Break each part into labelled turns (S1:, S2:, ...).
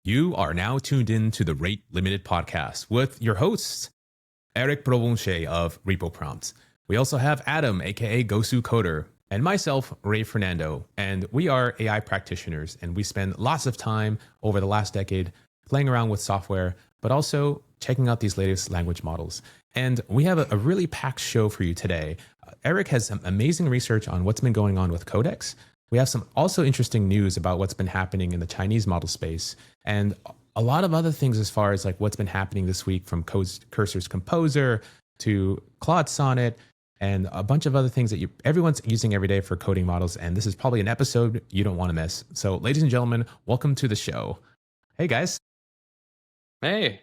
S1: You are now tuned in to the Rate Limited podcast with your hosts, Eric Provencher of Repo Prompt. We also have Adam, aka Gosu Coder, and myself, Ray Fernando. And we are AI practitioners, and we spend lots of time over the last decade playing around with software, but also checking out these latest language models. And we have a really packed show for you today. Eric has some amazing research on what's been going on with Codex. We have some also interesting news about what's been happening in the Chinese model space, and a lot of other things as far as like what's been happening this week, from Cursor's Composer to Claude Sonnet, and a bunch of other things that everyone's using every day for coding models. And this is probably an episode you don't want to miss. So, ladies and gentlemen, welcome to the show. Hey guys.
S2: Hey,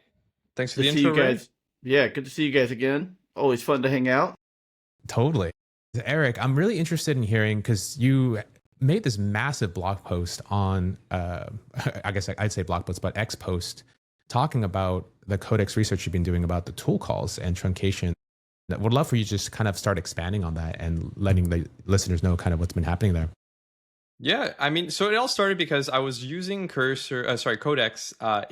S2: thanks for
S3: Good
S2: the
S3: to see
S2: intro,
S3: you
S2: Ray.
S3: guys. Yeah, good to see you guys again. Always fun to hang out.
S1: Totally. Eric, I'm really interested in hearing, because you made this massive blog post on, I guess I'd say blog post, but X post, talking about the Codex research you've been doing about the tool calls and truncation. I would love for you to just kind of start expanding on that and letting the listeners know kind of what's been happening there.
S2: Yeah, I mean, so it all started because I was using Codex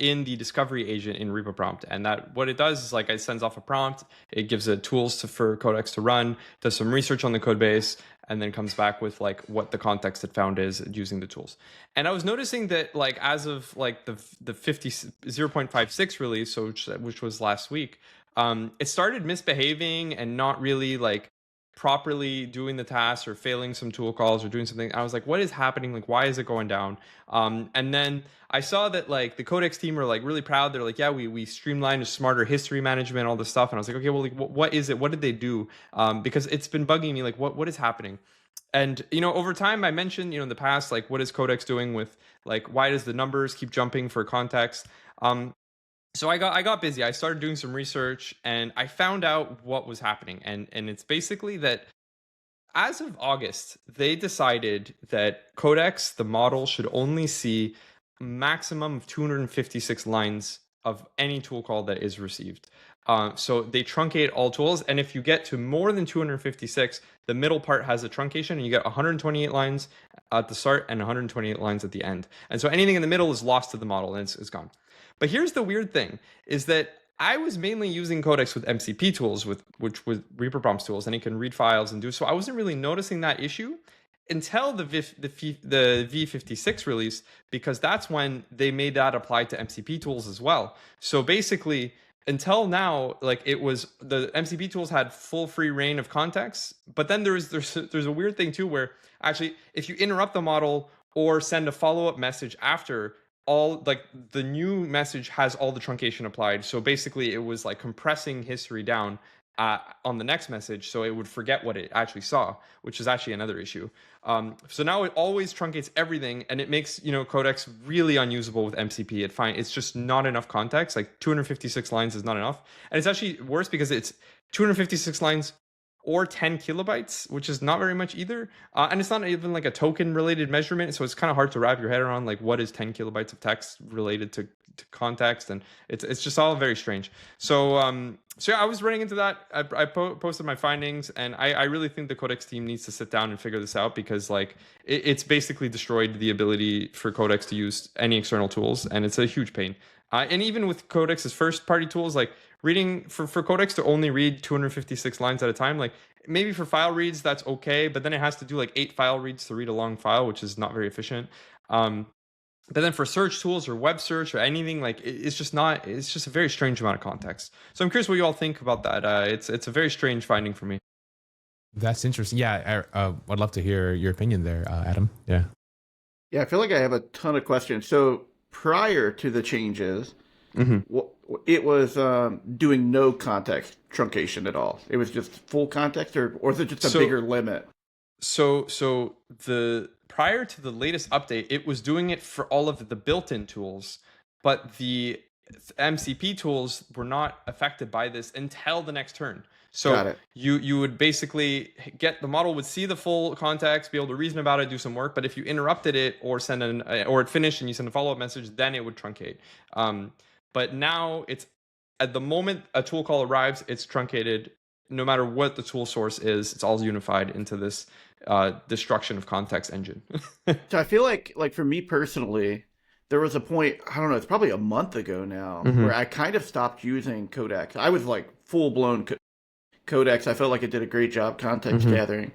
S2: in the discovery agent in Repo Prompt, and that what it does is like it sends off a prompt, it gives it tools for Codex to run, does some research on the code base, and then comes back with like what the context it found is using the tools. And I was noticing that like as of like the 0.56 release, so which was last week, it started misbehaving and not really like properly doing the tasks, or failing some tool calls, or doing something. I was like, what is happening? Like, why is it going down? And then I saw that like the Codex team were like really proud. They're like, yeah, we streamlined a smarter history management, all this stuff. And I was like, okay, well, like, what is it? What did they do? Because it's been bugging me. Like, what is happening? And, over time I mentioned, in the past, like, what is Codex doing with, like, why does the numbers keep jumping for context? So I got busy. I started doing some research, and I found out what was happening. And it's basically that as of August, they decided that Codex, the model, should only see a maximum of 256 lines of any tool call that is received. So they truncate all tools. And if you get to more than 256, the middle part has a truncation, and you get 128 lines at the start and 128 lines at the end. And so anything in the middle is lost to the model, and it's gone. But here's the weird thing, is that I was mainly using Codex with MCP tools, which was Reaper Prompts tools, and it can read files and do so. I wasn't really noticing that issue until the V56 release, because that's when they made that apply to MCP tools as well. So basically, until now, like, it was the MCP tools had full free reign of context, but then there's a weird thing too, where actually if you interrupt the model or send a follow-up message after, all like the new message has all the truncation applied. So basically it was like compressing history down on the next message, so it would forget what it actually saw, which is actually another issue. So now it always truncates everything, and it makes Codex really unusable with MCP. It's just not enough context. Like 256 lines is not enough, and it's actually worse because it's 256 lines or 10 kilobytes, which is not very much either. And it's not even like a token related measurement. So it's kind of hard to wrap your head around, like, what is 10 kilobytes of text related to context. And it's just all very strange. So yeah, I was running into that. I posted my findings, and I really think the Codex team needs to sit down and figure this out, because like it's basically destroyed the ability for Codex to use any external tools. And it's a huge pain. And even with Codex's first party tools, like reading for Codex to only read 256 lines at a time, like maybe for file reads, that's okay. But then it has to do like 8 file reads to read a long file, which is not very efficient. But then for search tools or web search or anything, like it's just a very strange amount of context. So I'm curious what you all think about that. It's a very strange finding for me.
S1: That's interesting. Yeah, I'd love to hear your opinion there, Adam. Yeah.
S3: Yeah, I feel like I have a ton of questions. So prior to the changes, it was doing no context truncation at all. It was just full context, or is it just a bigger limit?
S2: So the prior to the latest update, it was doing it for all of the built-in tools, but the MCP tools were not affected by this until the next turn. So you would basically get, the model would see the full context, be able to reason about it, do some work. But if you interrupted it or or it finished and you send a follow-up message, then it would truncate. But now it's, at the moment a tool call arrives, it's truncated. No matter what the tool source is, it's all unified into this destruction of context engine.
S3: So I feel like for me personally, there was a point, I don't know, it's probably a month ago now, where I kind of stopped using Codex. I was like full blown Codex. I felt like it did a great job context gathering.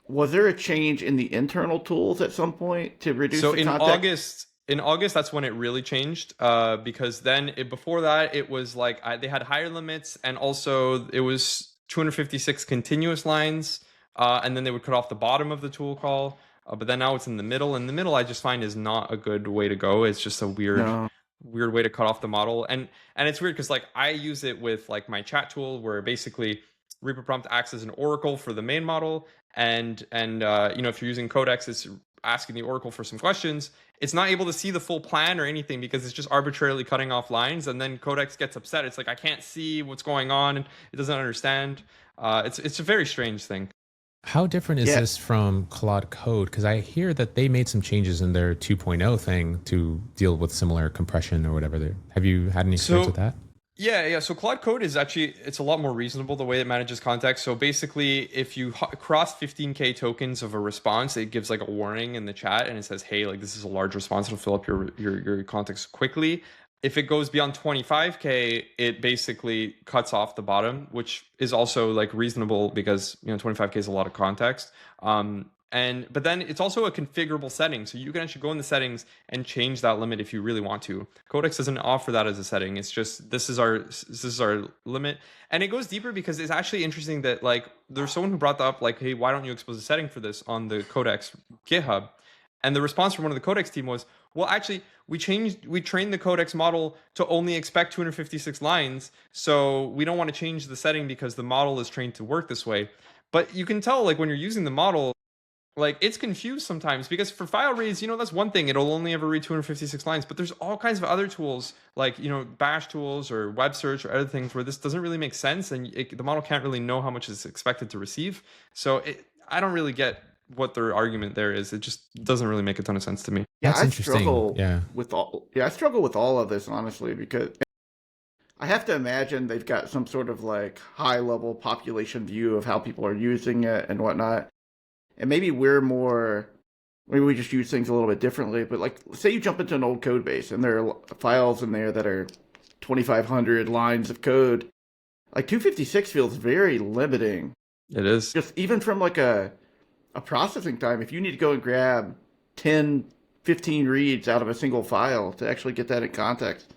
S3: Was there a change in the internal tools at some point to reduce the context?
S2: In August, that's when it really changed. Because then before that, it was like they had higher limits, and also it was 256 continuous lines, and then they would cut off the bottom of the tool call. But then now it's in the middle. And the middle, I just find, is not a good way to go. It's just a weird way to cut off the model. And it's weird because like I use it with like my chat tool, where basically repo prompt acts as an oracle for the main model. And if you're using Codex, it's asking the oracle for some questions. It's not able to see the full plan or anything because it's just arbitrarily cutting off lines. And then Codex gets upset. It's like, I can't see what's going on, and it doesn't understand. It's a very strange thing.
S1: How different is this from Claude Code? Because I hear that they made some changes in their 2.0 thing to deal with similar compression or whatever. Have you had any experience with that?
S2: Yeah. So Claude Code is actually, it's a lot more reasonable the way it manages context. So basically, if you cross 15K tokens of a response, it gives like a warning in the chat, and it says, hey, like this is a large response. It'll fill up your context quickly. If it goes beyond 25K, it basically cuts off the bottom, which is also like reasonable because 25K is a lot of context. But then it's also a configurable setting, so you can actually go in the settings and change that limit if you really want to. Codex doesn't offer that as a setting. It's just this is our limit, and it goes deeper because it's actually interesting that like there's someone who brought that up, like, hey, why don't you expose a setting for this on the Codex GitHub? And the response from one of the Codex team was, well, actually, we trained the Codex model to only expect 256 lines. So we don't want to change the setting because the model is trained to work this way. But you can tell, like, when you're using the model, like, it's confused sometimes because for file reads, that's one thing. It'll only ever read 256 lines. But there's all kinds of other tools, like, bash tools or web search or other things where this doesn't really make sense. And the model can't really know how much it's expected to receive. So I don't really get what their argument there is. It just doesn't really make a ton of sense to me.
S1: That's interesting.
S3: I struggle with all of this, honestly, because I have to imagine they've got some sort of like high level population view of how people are using it and whatnot. And maybe we just use things a little bit differently. But like, say you jump into an old code base and there are files in there that are 2,500 lines of code. Like 256 feels very limiting.
S2: It is.
S3: Just even from like a processing time, if you need to go and grab 10, 15 reads out of a single file to actually get that in context,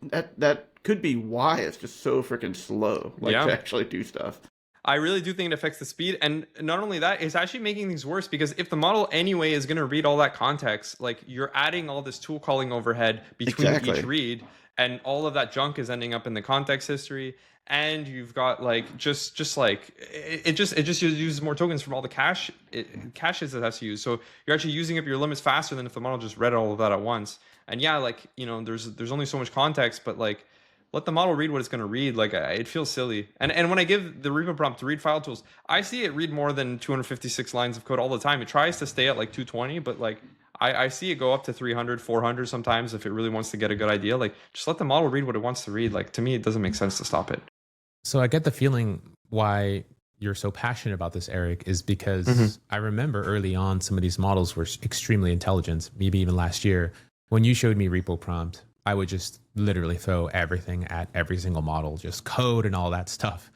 S3: that could be why it's just so freaking slow, to actually do stuff.
S2: I really do think it affects the speed. And not only that, it's actually making things worse because if the model anyway is going to read all that context, like you're adding all this tool calling overhead between each read, and all of that junk is ending up in the context history. And you've got like it just uses more tokens from all the caches it has to use. So you're actually using up your limits faster than if the model just read all of that at once. And there's only so much context, but like let the model read what it's going to read. Like it feels silly. And when I give the repo prompt to read file tools, I see it read more than 256 lines of code all the time. It tries to stay at like 220, but like I see it go up to 300, 400 sometimes if it really wants to get a good idea. Like just let the model read what it wants to read. Like to me, it doesn't make sense to stop it.
S1: So I get the feeling why you're so passionate about this, Eric, is because I remember early on some of these models were extremely intelligent. Maybe even last year when you showed me repo prompt, I would just literally throw everything at every single model, just code and all that stuff.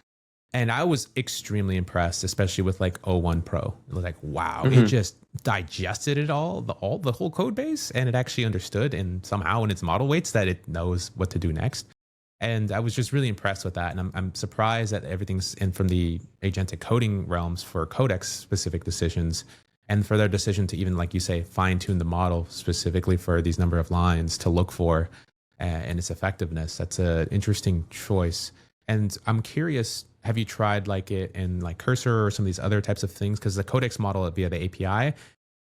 S1: And I was extremely impressed, especially with like O1 Pro. It was like, wow, it just digested it all, the whole code base, and it actually understood, and somehow in its model weights that it knows what to do next. And I was just really impressed with that. And I'm surprised that everything's in from the agentic coding realms for Codex specific decisions, and for their decision to even, like you say, fine tune the model specifically for these number of lines to look for and its effectiveness. That's an interesting choice. And I'm curious, have you tried like it in like Cursor or some of these other types of things? Because the Codex model via the API,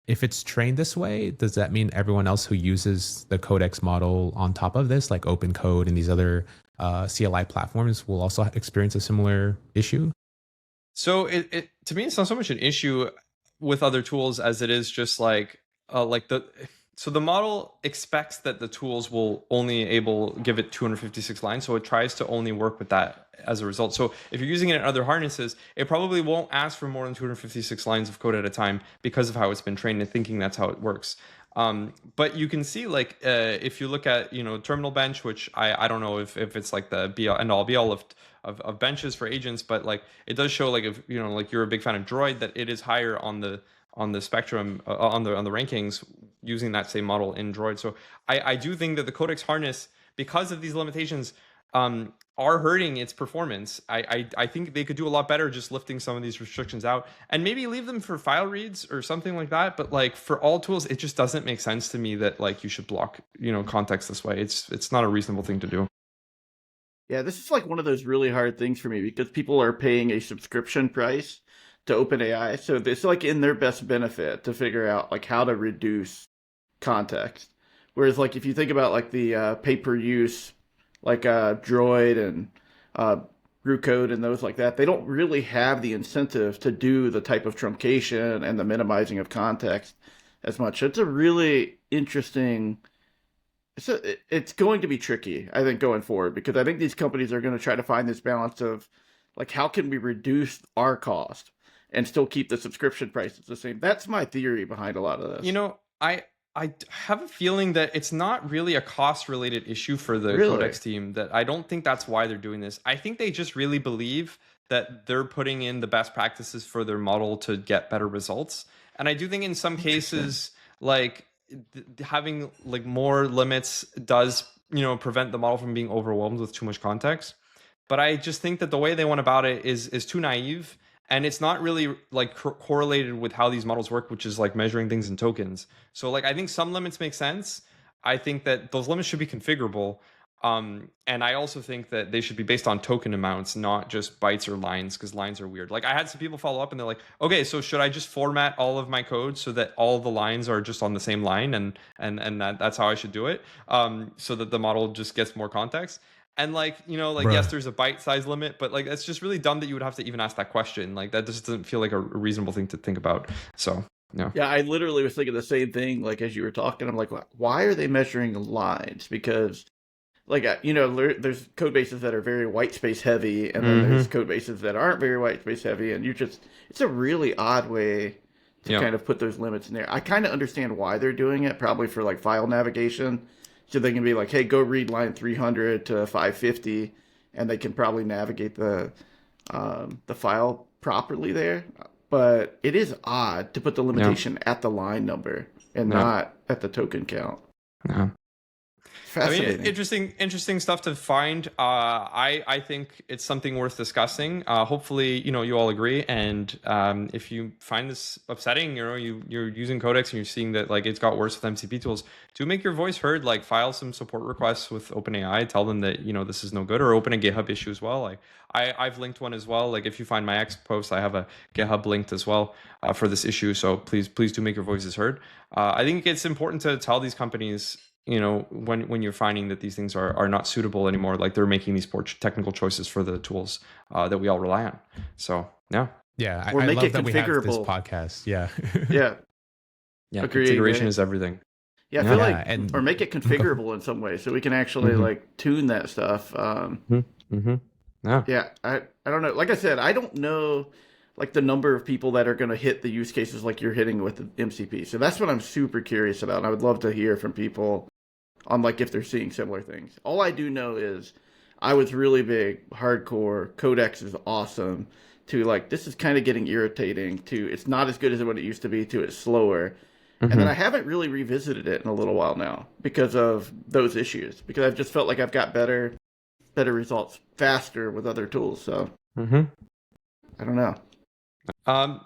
S1: if it's trained this way, does that mean everyone else who uses the Codex model on top of this, like OpenCode and these other CLI platforms, will also experience a similar issue?
S2: So it to me, it's not so much an issue with other tools as it is just like the model expects that the tools will only give it 256 lines, so it tries to only work with that as a result. So if you're using it in other harnesses, it probably won't ask for more than 256 lines of code at a time because of how it's been trained and thinking that's how it works. But you can see like if you look at terminal bench, which I don't know if it's like the be all and all be all of benches for agents, but like it does show like if like you're a big fan of Droid, that it is higher on the spectrum on the rankings using that same model in Droid. So I do think that the Codex harness, because of these limitations, are hurting its performance. I think they could do a lot better just lifting some of these restrictions out and maybe leave them for file reads or something like that. But like for all tools, it just doesn't make sense to me that like you should block context this way. It's not a reasonable thing to do.
S3: Yeah, this is like one of those really hard things for me because people are paying a subscription price to OpenAI, so it's like in their best benefit to figure out like how to reduce context. Whereas like if you think about like the pay-per-use like Droid and Brew Code and those like that, they don't really have the incentive to do the type of truncation and the minimizing of context as much. It's a really interesting. It's going to be tricky, I think, going forward, because I think these companies are going to try to find this balance of like how can we reduce our cost and still keep the subscription prices the same. That's my theory behind a lot of this.
S2: I have a feeling that it's not really a cost-related issue for the Codex team. That I don't think that's why they're doing this. I think they just really believe that they're putting in the best practices for their model to get better results. And I do think in some cases, like having like more limits does, prevent the model from being overwhelmed with too much context. But I just think that the way they went about it is too naive. And it's not really like correlated with how these models work, which is like measuring things in tokens. So like I think some limits make sense. I think that those limits should be configurable. And I also think that they should be based on token amounts, not just bytes or lines, because lines are weird. Like I had some people follow up and they're like, okay, so should I just format all of my code so that all the lines are just on the same line and that's how I should do it, so that the model just gets more context? And like,
S1: Bruh.
S2: yes, there's a bite size limit, but like, it's just really dumb that you would have to even ask that question. Like that just doesn't feel like a reasonable thing to think about. So, yeah.
S3: Yeah, I literally was thinking the same thing, like as you were talking. I'm like, why are they measuring lines? Because like, there's code bases that are very white space heavy, and then there's code bases that aren't very white space heavy. And it's a really odd way to kind of put those limits in there. I kind of understand why they're doing it, probably for like file navigation. So they can be like, hey, go read line 300 to 550, and they can probably navigate the file properly there. But it is odd to put the limitation at the line number and not at the token count.
S2: Yeah.
S3: Fascinating.
S2: I mean, interesting stuff to find. I think it's something worth discussing. Hopefully, you all agree. And if you find this upsetting, you're using Codex and you're seeing that like it's got worse with MCP tools, do make your voice heard. Like file some support requests with OpenAI. Tell them that this is no good, or open a GitHub issue as well. Like I've linked one as well. Like if you find my X post, I have a GitHub linked as well for this issue. So please do make your voices heard. I think it's important to tell these companies, when you're finding that these things are not suitable anymore, like they're making these poor technical choices for the tools that we all rely on. So
S1: I love that we have this podcast. Yeah.
S3: Agreed,
S2: configuration is everything.
S3: I feel like or make it configurable in some way so we can actually like tune that stuff. I don't know, like I said, I don't know like the number of people that are going to hit the use cases like you're hitting with the MCP. So that's what I'm super curious about. And I would love to hear from people on like if they're seeing similar things. All I do know is I was really big, hardcore, Codex is awesome, to like this is kind of getting irritating, to it's not as good as what it used to be, to it's slower. And then I haven't really revisited it in a little while now because of those issues, because I've just felt like I've got better results faster with other tools. So I don't know.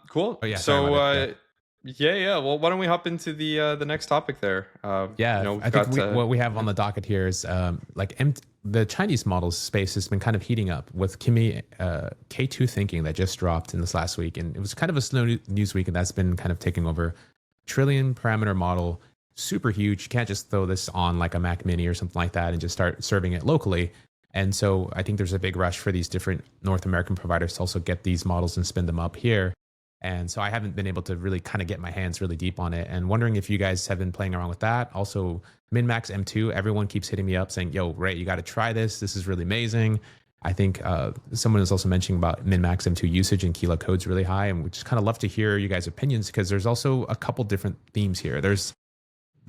S2: Cool.
S1: Oh, yeah,
S2: so well, why don't we hop into the next topic there?
S1: I think what we have on the docket here is the Chinese models space has been kind of heating up with Kimi K2 Thinking that just dropped in this last week, and it was kind of a slow news week, and that's been kind of taking over. Trillion parameter model, super huge. You can't just throw this on like a Mac Mini or something like that and just start serving it locally. And so I think there's a big rush for these different North American providers to also get these models and spin them up here. And so I haven't been able to really kind of get my hands really deep on it, and wondering if you guys have been playing around with that. Also, MinMax M2, everyone keeps hitting me up saying, yo, Ray, you got to try this. This is really amazing. I think someone is also mentioning about MinMax M2 usage and Kilo code's really high, and we just kind of love to hear you guys' opinions, because there's also a couple different themes here. There's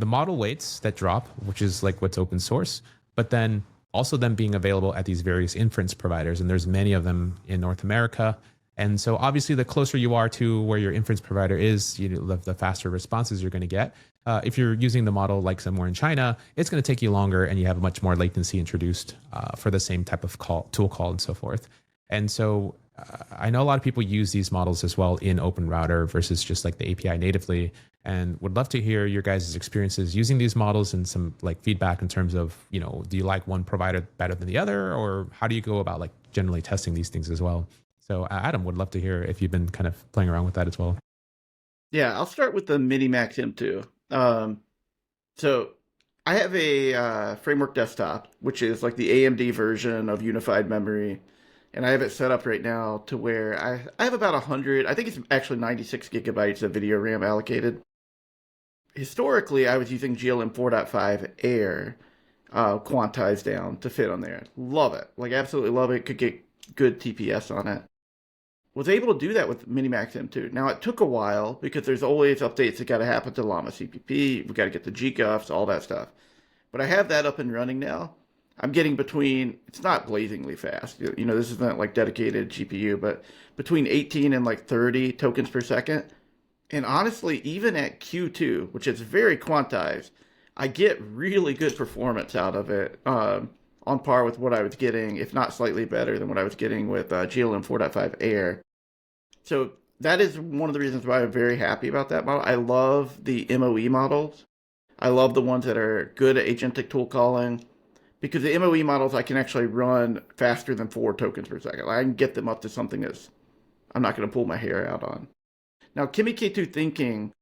S1: the model weights that drop, which is like what's open source, but then also them being available at these various inference providers. And there's many of them in North America. And so obviously the closer you are to where your inference provider is, the faster responses you're going to get. If you're using the model like somewhere in China, it's going to take you longer and you have much more latency introduced for the same type of tool call and so forth. And so I know a lot of people use these models as well in OpenRouter versus just like the API natively, and would love to hear your guys' experiences using these models and some like feedback in terms of, do you like one provider better than the other, or how do you go about like generally testing these things as well? So Adam, would love to hear if you've been kind of playing around with that as well.
S3: Yeah, I'll start with the Minimax M2. So I have a framework desktop, which is like the AMD version of unified memory. And I have it set up right now to where I have about 100, I think it's actually 96 gigabytes of video RAM allocated. Historically, I was using GLM 4.5 Air quantized down to fit on there. Love it. Like, absolutely love it. Could get good TPS on it. Was able to do that with Minimax M2. Now, it took a while because there's always updates that got to happen to Llama CPP. We got to get the GGUFs, all that stuff. But I have that up and running now. I'm getting it's not blazingly fast. This isn't like dedicated GPU, but between 18 and like 30 tokens per second. And honestly, even at Q2, which is very quantized, I get really good performance out of it, on par with what I was getting, if not slightly better than what I was getting with GLM 4.5 Air. So that is one of the reasons why I'm very happy about that model. I love the MOE models. I love the ones that are good at agentic tool calling, because the MOE models I can actually run faster than 4 tokens per second. I can get them up to something that's I'm not going to pull my hair out on. Now, Kimi K2 Thinking,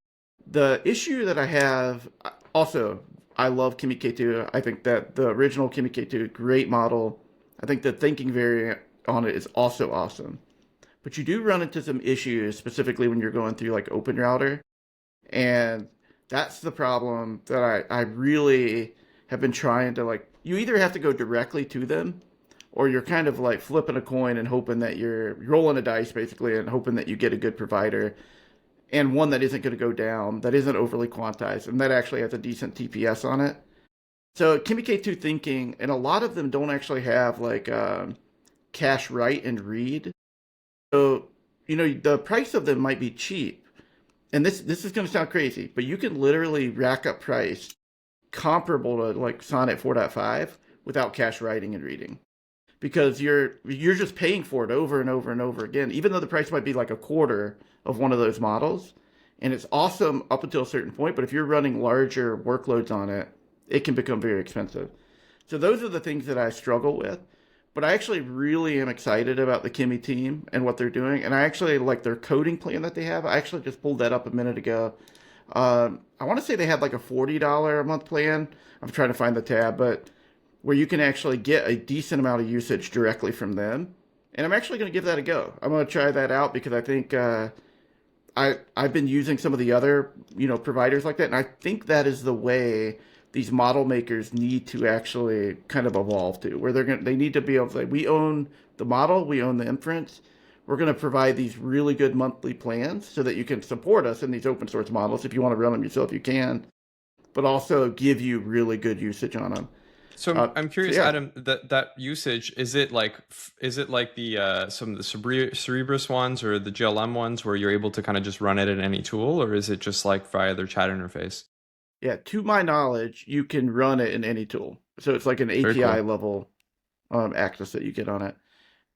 S3: the issue that I have, also, I love Kimi K2. I think that the original Kimi K2, great model. I think the thinking variant on it is also awesome. But you do run into some issues, specifically when you're going through like OpenRouter. And that's the problem that I really have been trying to like, you either have to go directly to them, or you're kind of like flipping a coin and hoping that you're rolling a dice basically and hoping that you get a good provider and one that isn't going to go down, that isn't overly quantized, and that actually has a decent TPS on it. So Kimi K2 Thinking, and a lot of them don't actually have like cache write and read. So, the price of them might be cheap. And this is going to sound crazy, but you can literally rack up price comparable to like Sonnet 4.5 without cache writing and reading, because you're just paying for it over and over and over again, even though the price might be like a quarter of one of those models. And it's awesome up until a certain point, but if you're running larger workloads on it, it can become very expensive. So those are the things that I struggle with. But I actually really am excited about the Kimi team and what they're doing. And I actually like their coding plan that they have. I actually just pulled that up a minute ago. I want to say they had like a $40 a month plan. I'm trying to find the tab, but where you can actually get a decent amount of usage directly from them. And I'm actually going to give that a go. I'm going to try that out because I think I've been using some of the other providers like that, and I think that is the way these model makers need to actually kind of evolve to, where they need to be able to say, we own the model, we own the inference. We're going to provide these really good monthly plans so that you can support us in these open source models. If you want to run them yourself, you can, but also give you really good usage on them.
S2: So I'm curious, Adam, that usage, is it like the some of the Cerebrus ones or the GLM ones where you're able to kind of just run it in any tool, or is it just like via their chat interface?
S3: Yeah, to my knowledge, you can run it in any tool. So it's like an API level access that you get on it.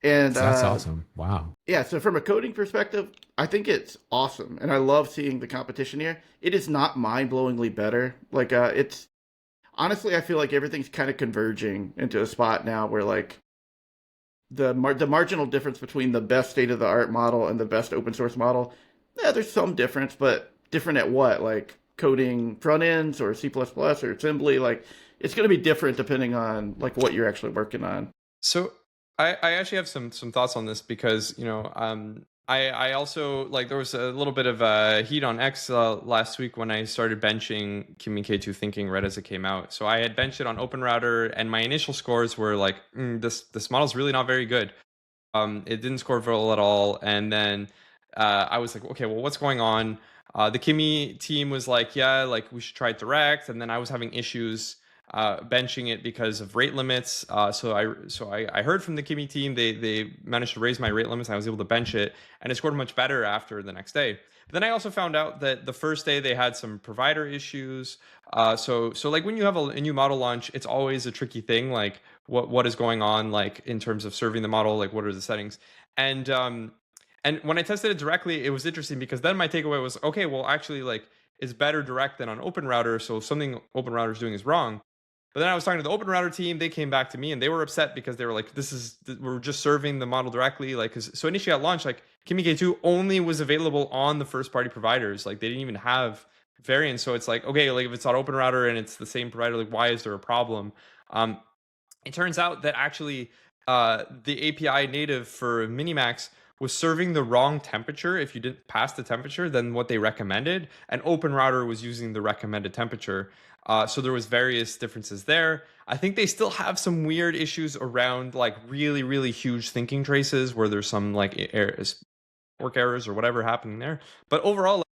S3: And
S1: that's awesome. Wow.
S3: Yeah, so from a coding perspective, I think it's awesome. And I love seeing the competition here. It is not mind-blowingly better. Like, it's honestly, I feel like everything's kind of converging into a spot now where like the marginal difference between the best state-of-the-art model and the best open source model, there's some difference, but different at what? Like coding front ends or C++ or assembly? Like, it's going to be different depending on like what you're actually working on.
S2: So I actually have some thoughts on this because, I also, like, there was a little bit of heat on X last week when I started benching Kimi K2 Thinking right as it came out. So I had benched it on OpenRouter, and my initial scores were like, this model's really not very good. It didn't score very well at all. And then I was like, okay, well, what's going on? The Kimi team was like, yeah, like we should try direct, and then I was having issues benching it because of rate limits. So I heard from the Kimi team, they managed to raise my rate limits. And I was able to bench it, and it scored much better after the next day. But then I also found out that the first day they had some provider issues. So like when you have a new model launch, it's always a tricky thing. Like what is going on, like in terms of serving the model, like what are the settings, and when I tested it directly, it was interesting because then my takeaway was, okay, well, actually, like, it's better direct than on OpenRouter. So if something OpenRouter is doing is wrong. But then I was talking to the OpenRouter team. They came back to me and they were upset because they were like, we're just serving the model directly. Like, so initially at launch, like Kimi K2 only was available on the first party providers. Like they didn't even have variants. So it's like, okay, like if it's on OpenRouter and it's the same provider, like why is there a problem? It turns out that actually the API native for Minimax was serving the wrong temperature. If you didn't pass the temperature than what they recommended, and OpenRouter was using the recommended temperature. So there was various differences there. I think they still have some weird issues around like really, really huge thinking traces where there's some like work errors or whatever happening there. But overall,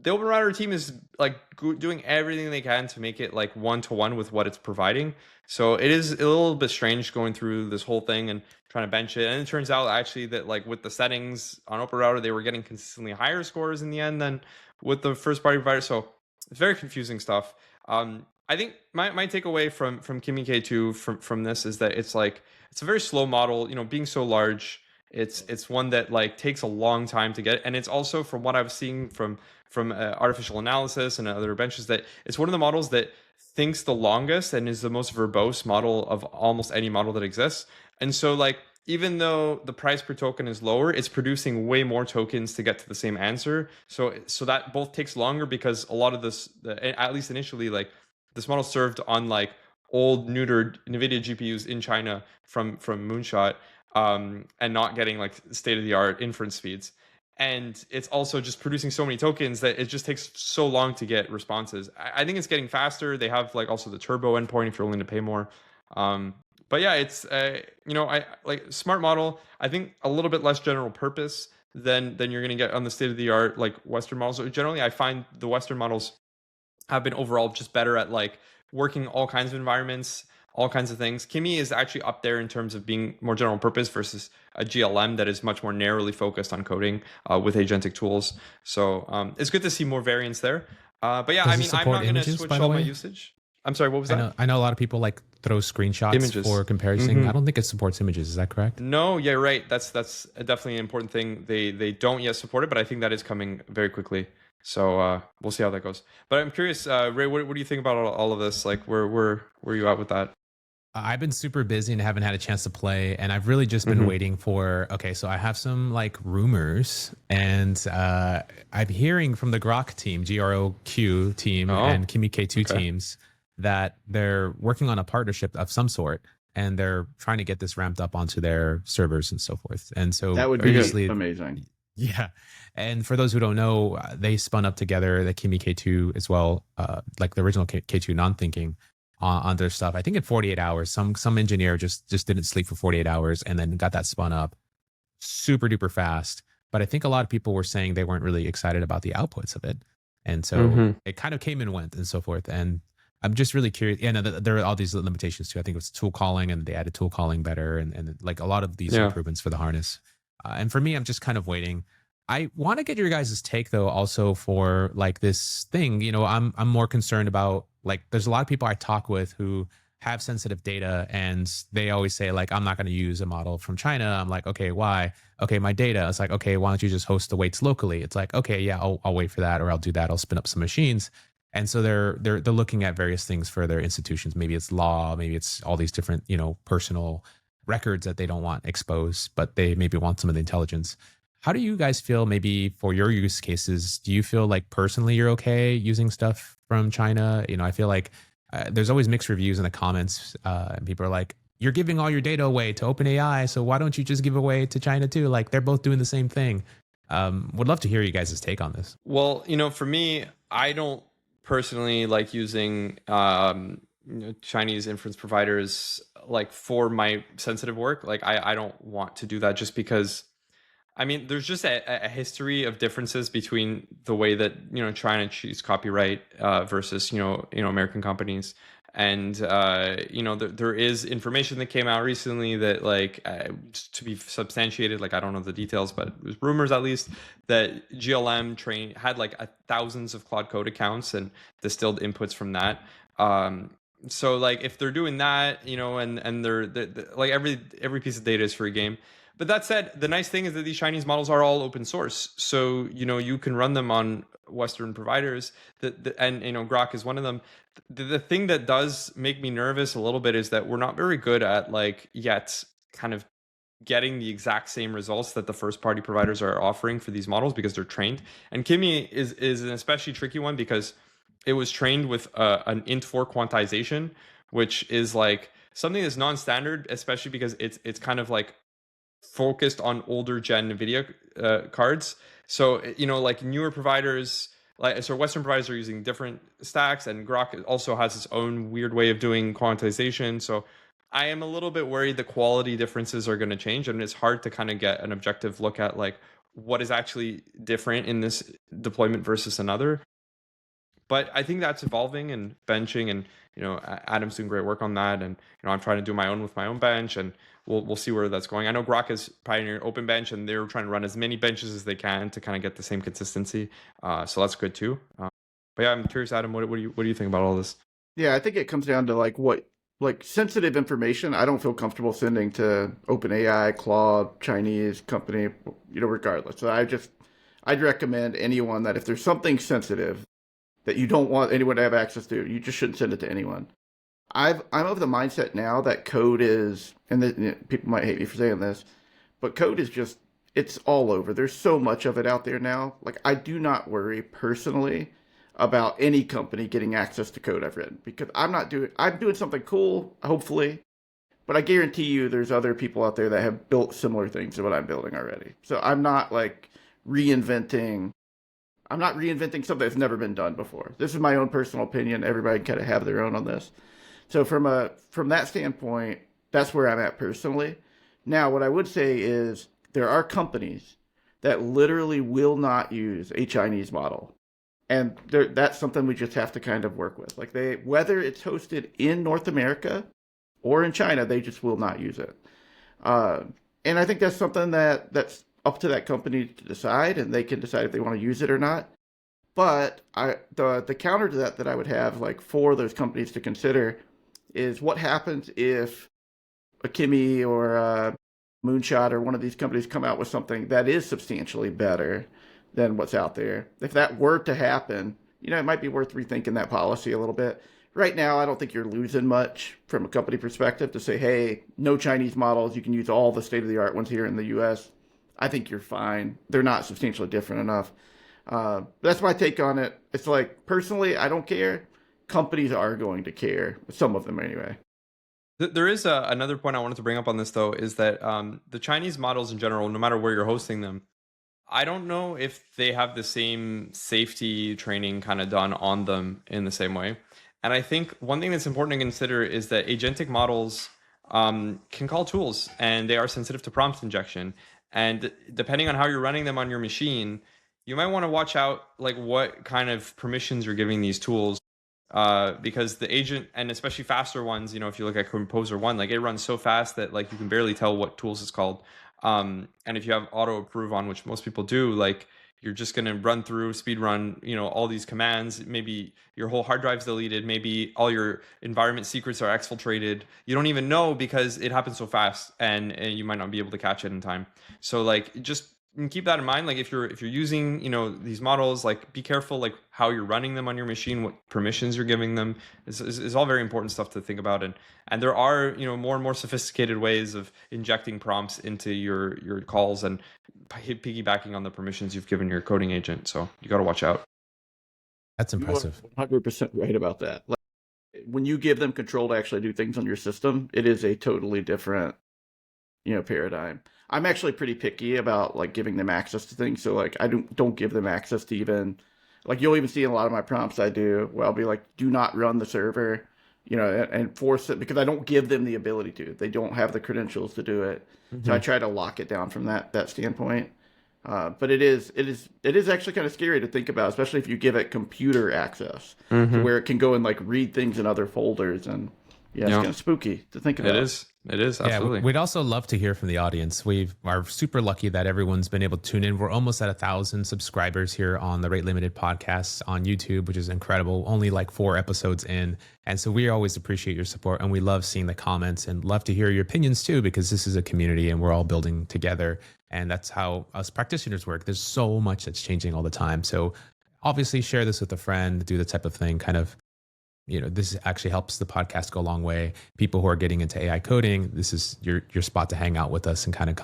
S2: the OpenRouter team is like doing everything they can to make it like one-to-one with what it's providing. So it is a little bit strange going through this whole thing and trying to bench it. And it turns out actually that like with the settings on OpenRouter, they were getting consistently higher scores in the end than with the first party provider. So it's very confusing stuff. I think my takeaway from Kimi K2 from this is that it's like, it's a very slow model, you know, being so large. It's one that like takes a long time to get. And it's also from what I've seen from artificial analysis and other benches that it's one of the models that thinks the longest and is the most verbose model of almost any model that exists. And so like, even though the price per token is lower, it's producing way more tokens to get to the same answer. So that both takes longer because a lot of this, at least initially, like this model served on like old neutered NVIDIA GPUs in China from Moonshot, and not getting like state of the art inference speeds. And it's also just producing so many tokens that it just takes so long to get responses. I think it's getting faster. They have like also the turbo endpoint if you're willing to pay more. But yeah, it's you know, I like smart model. I think a little bit less general purpose than you're going to get on the state of the art like Western models. So generally, I find the Western models have been overall just better at like working all kinds of environments, all kinds of things. Kimi is actually up there in terms of being more general purpose versus a GLM that is much more narrowly focused on coding with agentic tools. So it's good to see more variance there. But yeah,
S1: Does
S2: I
S1: it
S2: mean, I'm
S1: support
S2: not going to
S1: images,
S2: switch
S1: by the
S2: all my
S1: way?
S2: usage. I'm sorry, what was that?
S1: I know a lot of people like throw screenshots
S2: Images.
S1: for comparison.
S2: Mhm.
S1: I don't think it supports images. Is that correct?
S2: No, yeah, right. That's definitely an important thing. They don't yet support it, but I think that is coming very quickly. So we'll see how that goes. But I'm curious, Ray, what do you think about all of this? Like, where are you at with that?
S1: I've been super busy and haven't had a chance to play, and I've really just been waiting for. Okay, so I have some like rumors, and I'm hearing from the Grok team, GROQ team, and Kimi K2 teams that they're working on a partnership of some sort, and they're trying to get this ramped up onto their servers and so forth. And so
S3: that would be amazing.
S1: Yeah. And for those who don't know, they spun up together the Kimi K2 as well, like the original K2 non-thinking on their stuff. I think in 48 hours, some engineer just didn't sleep for 48 hours and then got that spun up super duper fast. But I think a lot of people were saying they weren't really excited about the outputs of it. And so it kind of came and went and so forth. And I'm just really curious. Yeah, no, there are all these limitations too. I think it was tool calling and they added tool calling better and like a lot of these improvements for the harness. And for me, I'm just kind of waiting. I want to get your guys' take though, also for like this thing. You know, I'm more concerned about like there's a lot of people I talk with who have sensitive data, and they always say like I'm not going to use a model from China. I'm like, okay, why? Okay, my data. It's like, okay, why don't you just host the weights locally? It's like, okay, yeah, I'll wait for that, or I'll do that. I'll spin up some machines. And so they're looking at various things for their institutions. Maybe it's law, maybe it's all these different, you know, personal records that they don't want exposed, but they maybe want some of the intelligence. How do you guys feel maybe for your use cases? Do you feel like personally you're okay using stuff from China? You know, I feel like there's always mixed reviews in the comments. And people are like, you're giving all your data away to OpenAI, so why don't you just give away to China too? Like they're both doing the same thing. Would love to hear you guys' take on this.
S2: Well, you know, for me, I don't personally like using Chinese inference providers like for my sensitive work. Like I don't want to do that just because I mean, there's just a history of differences between the way that China choose copyright versus American companies, and there is information that came out recently that to be substantiated. Like I don't know the details, but it was rumors at least that GLM had thousands of Claude Code accounts and distilled inputs from that. So like if they're doing that, and they're like every piece of data is free game. But that said, the nice thing is that these Chinese models are all open source. So, you can run them on Western providers and Grok is one of them. The thing that does make me nervous a little bit is that we're not very good at yet kind of getting the exact same results that the first party providers are offering for these models because they're trained. And Kimi is an especially tricky one because it was trained with an int4 quantization, which is something that's non-standard, especially because it's kind of focused on older gen NVIDIA cards. So, newer providers, Western providers are using different stacks, and Grok also has its own weird way of doing quantization. So I am a little bit worried the quality differences are going to change, and it's hard to kind of get an objective look at what is actually different in this deployment versus another. But I think that's evolving and benching, and Adam's doing great work on that, and I'm trying to do my own with my own bench, and we'll see where that's going. I know Grok has pioneered open bench, and they're trying to run as many benches as they can to kind of get the same consistency. So that's good too. But yeah, I'm curious, Adam, what do you think about all this?
S3: Yeah, I think it comes down to what sensitive information I don't feel comfortable sending to OpenAI, Claude, Chinese company, regardless. So I'd recommend anyone that if there's something sensitive that you don't want anyone to have access to, you just shouldn't send it to anyone. I'm of the mindset now that code is, and people might hate me for saying this, but code is just, it's all over. There's so much of it out there now. I do not worry personally about any company getting access to code I've written because I'm doing something cool, hopefully, but I guarantee you there's other people out there that have built similar things to what I'm building already. So I'm not reinventing something that's never been done before. This is my own personal opinion. Everybody can kind of have their own on this. So from that standpoint, that's where I'm at personally. Now, what I would say is there are companies that literally will not use a Chinese model. And that's something we just have to kind of work with. Whether it's hosted in North America or in China, they just will not use it. And I think that's something that's up to that company to decide, and they can decide if they want to use it or not. But the counter to that I would have for those companies to consider is what happens if a Kimi or a Moonshot or one of these companies come out with something that is substantially better than what's out there. If that were to happen, it might be worth rethinking that policy a little bit. Right now, I don't think you're losing much from a company perspective to say, hey, no Chinese models, you can use all the state-of-the-art ones here in the US. I think you're fine. They're not substantially different enough. That's my take on it. It's personally, I don't care. Companies are going to care. Some of them anyway.
S2: There is another point I wanted to bring up on this, though, is that the Chinese models in general, no matter where you're hosting them, I don't know if they have the same safety training kind of done on them in the same way. And I think one thing that's important to consider is that agentic models can call tools, and they are sensitive to prompt injection. And depending on how you're running them on your machine, you might want to watch out what kind of permissions you're giving these tools, because the agent, and especially faster ones, if you look at Composer 1, it runs so fast that you can barely tell what tools it's called. And if you have auto approve on, which most people do, you're just going to run through speed run, all these commands. Maybe your whole hard drive's deleted. Maybe all your environment secrets are exfiltrated. You don't even know because it happens so fast, and you might not be able to catch it in time. So just keep that in mind. If you're using, these models, be careful, how you're running them on your machine, what permissions you're giving them is all very important stuff to think about. And there are, more and more sophisticated ways of injecting prompts into your calls and piggybacking on the permissions you've given your coding agent. So you got to watch out.
S1: That's impressive.
S3: You're 100% right about that. When you give them control to actually do things on your system, it is a totally different, paradigm. I'm actually pretty picky about giving them access to things. So I don't give them access to even you'll even see in a lot of my prompts I do where I'll be do not run the server, and force it because I don't give them the ability to. They don't have the credentials to do it. Mm-hmm. So I try to lock it down from that standpoint. But it is actually kind of scary to think about, especially if you give it computer access to where it can go and like read things in other folders, and yeah, it's kind of spooky to think about.
S2: It is absolutely.
S1: Yeah, we'd also love to hear from the audience. We are super lucky that everyone's been able to tune in. We're almost at 1,000 subscribers here on the Rate Limited podcast on YouTube, which is incredible. Only like 4 episodes in. And so we always appreciate your support, and we love seeing the comments and love to hear your opinions too, because this is a community and we're all building together. And that's how us practitioners work. There's so much that's changing all the time. So obviously share this with a friend, do the type of thing, kind of, this actually helps the podcast go a long way. People who are getting into AI coding, this is your spot to hang out with us and kind of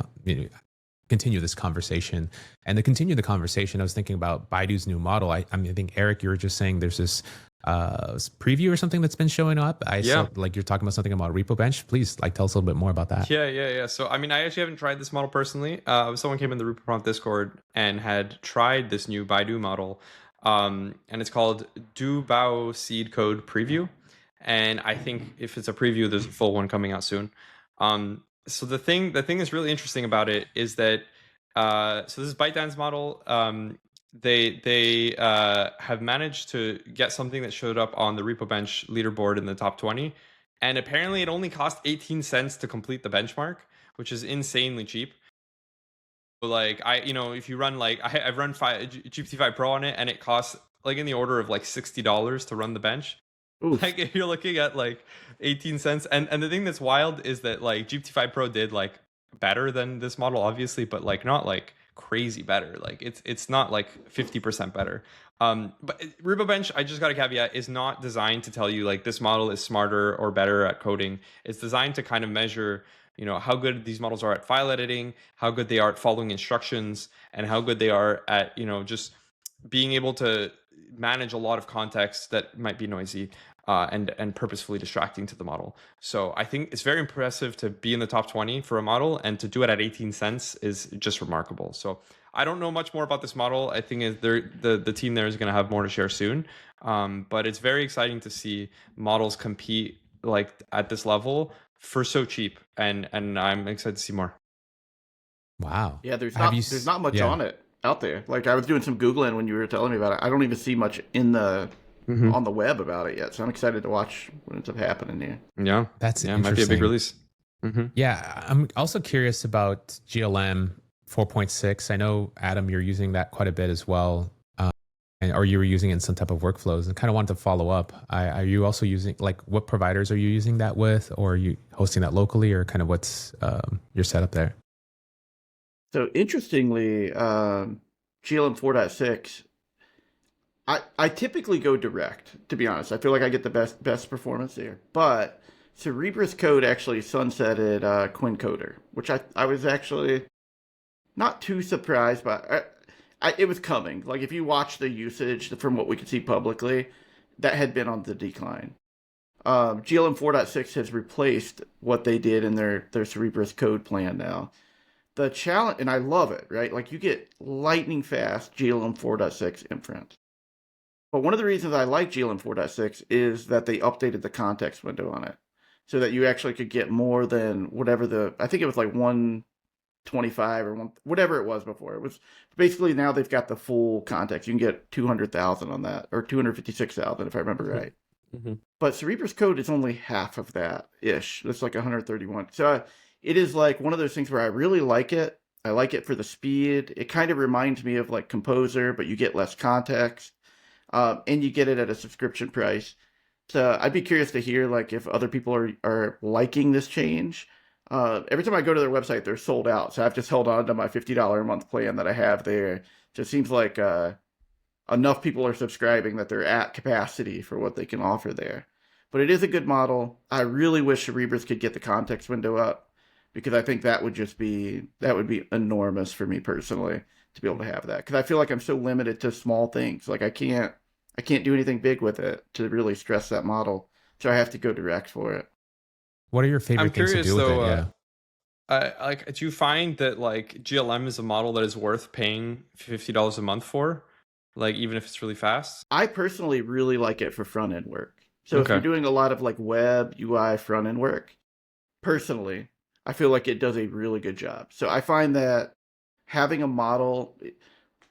S1: continue this conversation. And to continue the conversation, I was thinking about Baidu's new model. I think, Eric, you were just saying there's this preview or something that's been showing up. I saw, like, you're talking about something about Repo Bench. Please, like, tell us a little bit more about that.
S2: Yeah. So, I actually haven't tried this model personally. Someone came in the Repo Prompt Discord and had tried this new Baidu model. And it's called Du Bao Seed Code Preview. And I think if it's a preview, there's a full one coming out soon. So the thing that's really interesting about it is that so this is ByteDance's model. They have managed to get something that showed up on the Repo Bench leaderboard in the top 20, and apparently it only cost 18 cents to complete the benchmark, which is insanely cheap. Like if you run I've run GPT-5 Pro on it, and it costs like in the order of like $60 to run the bench. Oof. Like if you're looking at like 18 cents, and the thing that's wild is that like GPT-5 Pro did like better than this model, obviously, but like not like crazy better. Like it's not like 50% better. But Repo Bench, I just got a caveat, is not designed to tell you like this model is smarter or better at coding. It's designed to kind of measure how good these models are at file editing, how good they are at following instructions, and how good they are at just being able to manage a lot of context that might be noisy and purposefully distracting to the model. So I think it's very impressive to be in the top 20 for a model, and to do it at 18 cents is just remarkable. So I don't know much more about this model. I think the team there is going to have more to share soon. But it's very exciting to see models compete like at this level for so cheap, and I'm excited to see more.
S1: Wow.
S3: Yeah, there's not much on it out there. Like I was doing some Googling when you were telling me about it. I don't even see much in the on the web about it yet. So I'm excited to watch what ends up happening here.
S2: Yeah, it might be a big release.
S1: Yeah, I'm also curious about GLM 4.6. I know, Adam, you're using that quite a bit as well. Or you were using it in some type of workflows, and kind of wanted to follow up. Are you also using, like, what providers are you using that with, or are you hosting that locally, or kind of what's your setup there?
S3: So interestingly, GLM 4.6, I typically go direct, to be honest. I feel like I get the best performance there. But Cerebrus Code actually sunsetted QuinnCoder, which I was actually not too surprised by. It was coming. Like if you watch the usage from what we could see publicly, that had been on the decline. GLM 4.6 has replaced what they did in their Cerebrus Code plan now. The challenge, and I love it, right? Like you get lightning fast GLM 4.6 inference. But one of the reasons I like GLM 4.6 is that they updated the context window on it, so that you actually could get more than whatever I think it was like 125 or whatever it was before. It was basically, now they've got the full context. You can get 200,000 on that, or 256,000 if I remember right. But Cerebrus Code is only half of that ish. It's like 131. So it is like one of those things where I really like it. I like it for the speed. It kind of reminds me of like Composer, but you get less context, and you get it at a subscription price. So I'd be curious to hear like if other people are liking this change. Every time I go to their website, they're sold out. So I've just held on to my $50 a month plan that I have there. So it seems like enough people are subscribing that they're at capacity for what they can offer there. But it is a good model. I really wish Cerebrus could get the context window up, because I think that would be enormous for me personally to be able to have that. Because I feel like I'm so limited to small things. Like I can't do anything big with it to really stress that model. So I have to go direct for it.
S1: What are your favorite things to do with it? Yeah.
S2: Do you find that like GLM is a model that is worth paying $50 a month for? Like even if it's really fast?
S3: I personally really like it for front end work. So if you're doing a lot of like web UI front end work, personally, I feel like it does a really good job. So I find that having a model.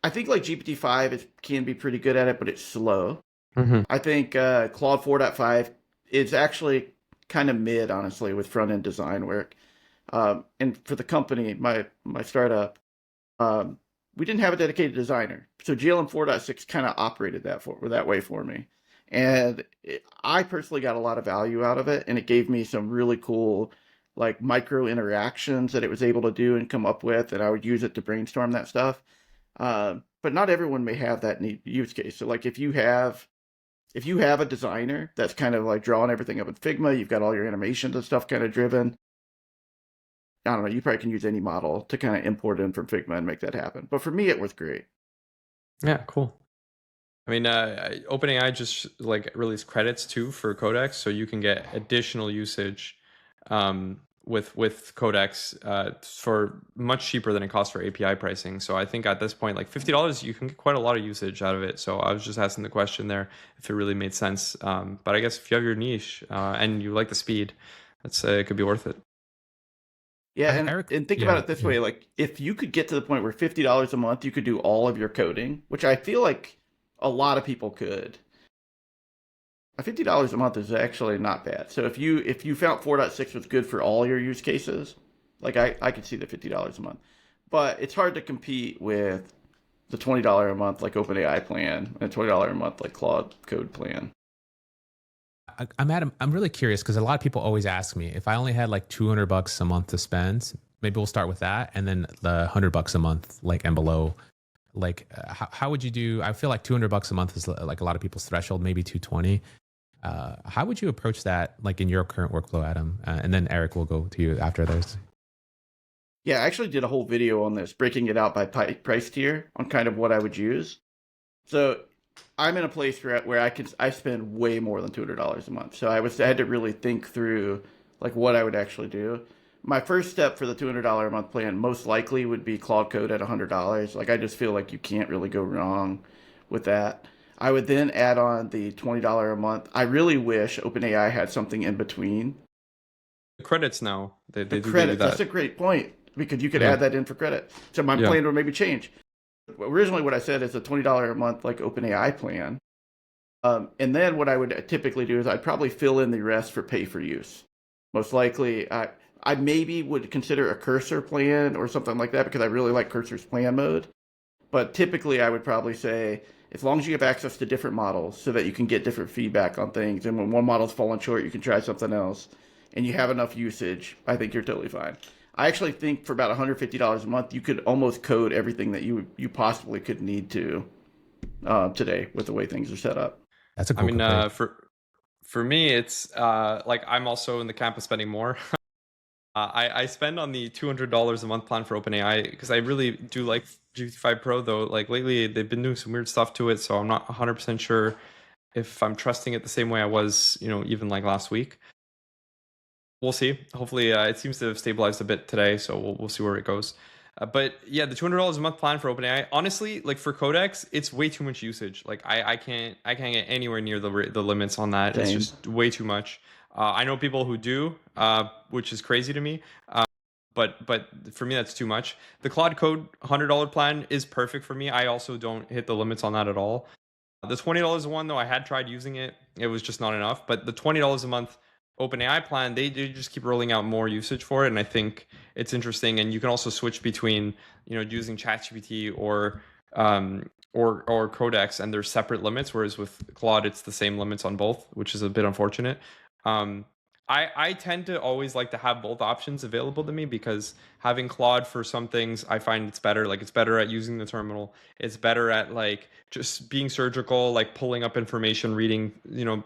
S3: I think like GPT-5 can be pretty good at it, but it's slow. I think Claude 4.5 is actually kind of mid, honestly, with front end design work. And for the company, my startup, we didn't have a dedicated designer, so GLM 4.6 kind of operated that way for me, and I personally got a lot of value out of it, and it gave me some really cool like micro interactions that it was able to do and come up with, and I would use it to brainstorm that stuff. But not everyone may have that use case. So like if you have a designer that's kind of like drawing everything up in Figma, you've got all your animations and stuff kind of driven. I don't know, you probably can use any model to kind of import in from Figma and make that happen. But for me, it was great.
S2: Yeah, cool. I mean, OpenAI just like released credits too for Codex, so you can get additional usage with Codex for much cheaper than it costs for API pricing. So I think at this point, like $50, you can get quite a lot of usage out of it. So I was just asking the question there if it really made sense. But I guess if you have your niche and you like the speed, it could be worth it.
S3: Yeah, and think about it this way: like if you could get to the point where $50 a month, you could do all of your coding, which I feel like a lot of people could. $50 a month is actually not bad. So if you found 4.6 was good for all your use cases, like I could see the $50 a month, but it's hard to compete with the $20 a month like OpenAI plan and $20 a month like Claude Code plan.
S1: I'm really curious because a lot of people always ask me if I only had like $200 a month to spend. Maybe we'll start with that, and then the $100 a month, like and below. Like, how would you do? I feel like $200 a month is like a lot of people's threshold, maybe 220. How would you approach that, like in your current workflow, Adam? And then Eric will go to you after those.
S3: Yeah, I actually did a whole video on this, breaking it out by price tier on kind of what I would use. So I'm in a place where I spend way more than $200 a month. So I had to really think through like what I would actually do. My first step for the $200 a month plan most likely would be Claude Code at $100. Like I just feel like you can't really go wrong with that. I would then add on the $20 a month. I really wish OpenAI had something in between.
S2: The credits now. They do
S3: credits.
S2: That.
S3: That's a great point because you could add that in for credit. So my plan would maybe change. Originally, what I said is a $20 a month like OpenAI plan. And then what I would typically do is I'd probably fill in the rest for pay for use. Most likely, I maybe would consider a cursor plan or something like that because I really like cursor's plan mode. But typically, I would probably say, as long as you have access to different models so that you can get different feedback on things, and when one model's falling short, you can try something else, and you have enough usage, I think you're totally fine. I actually think for about $150 a month, you could almost code everything that you possibly could need to today with the way things are set up.
S1: That's a cool
S2: for me, it's like I'm also in the camp of spending more. I spend on the $200 a month plan for OpenAI because I really do like GPT-5 Pro, though. Like lately, they've been doing some weird stuff to it, so I'm not 100% sure if I'm trusting it the same way I was, even like last week. We'll see. Hopefully, it seems to have stabilized a bit today, so we'll see where it goes. But yeah, the $200 a month plan for OpenAI, honestly, like for Codex, it's way too much usage. Like I can't get anywhere near the limits on that. Same. It's just way too much. I know people who do, which is crazy to me. But for me, that's too much. The Claude Code $100 plan is perfect for me. I also don't hit the limits on that at all. The $20 one, though, I had tried using it. It was just not enough. But the $20 a month OpenAI plan, they just keep rolling out more usage for it. And I think it's interesting. And you can also switch between, using ChatGPT or Codex, and there's separate limits. Whereas with Claude, it's the same limits on both, which is a bit unfortunate. I tend to always like to have both options available to me because having Claude for some things, I find it's better. Like it's better at using the terminal. It's better at like just being surgical, like pulling up information, reading,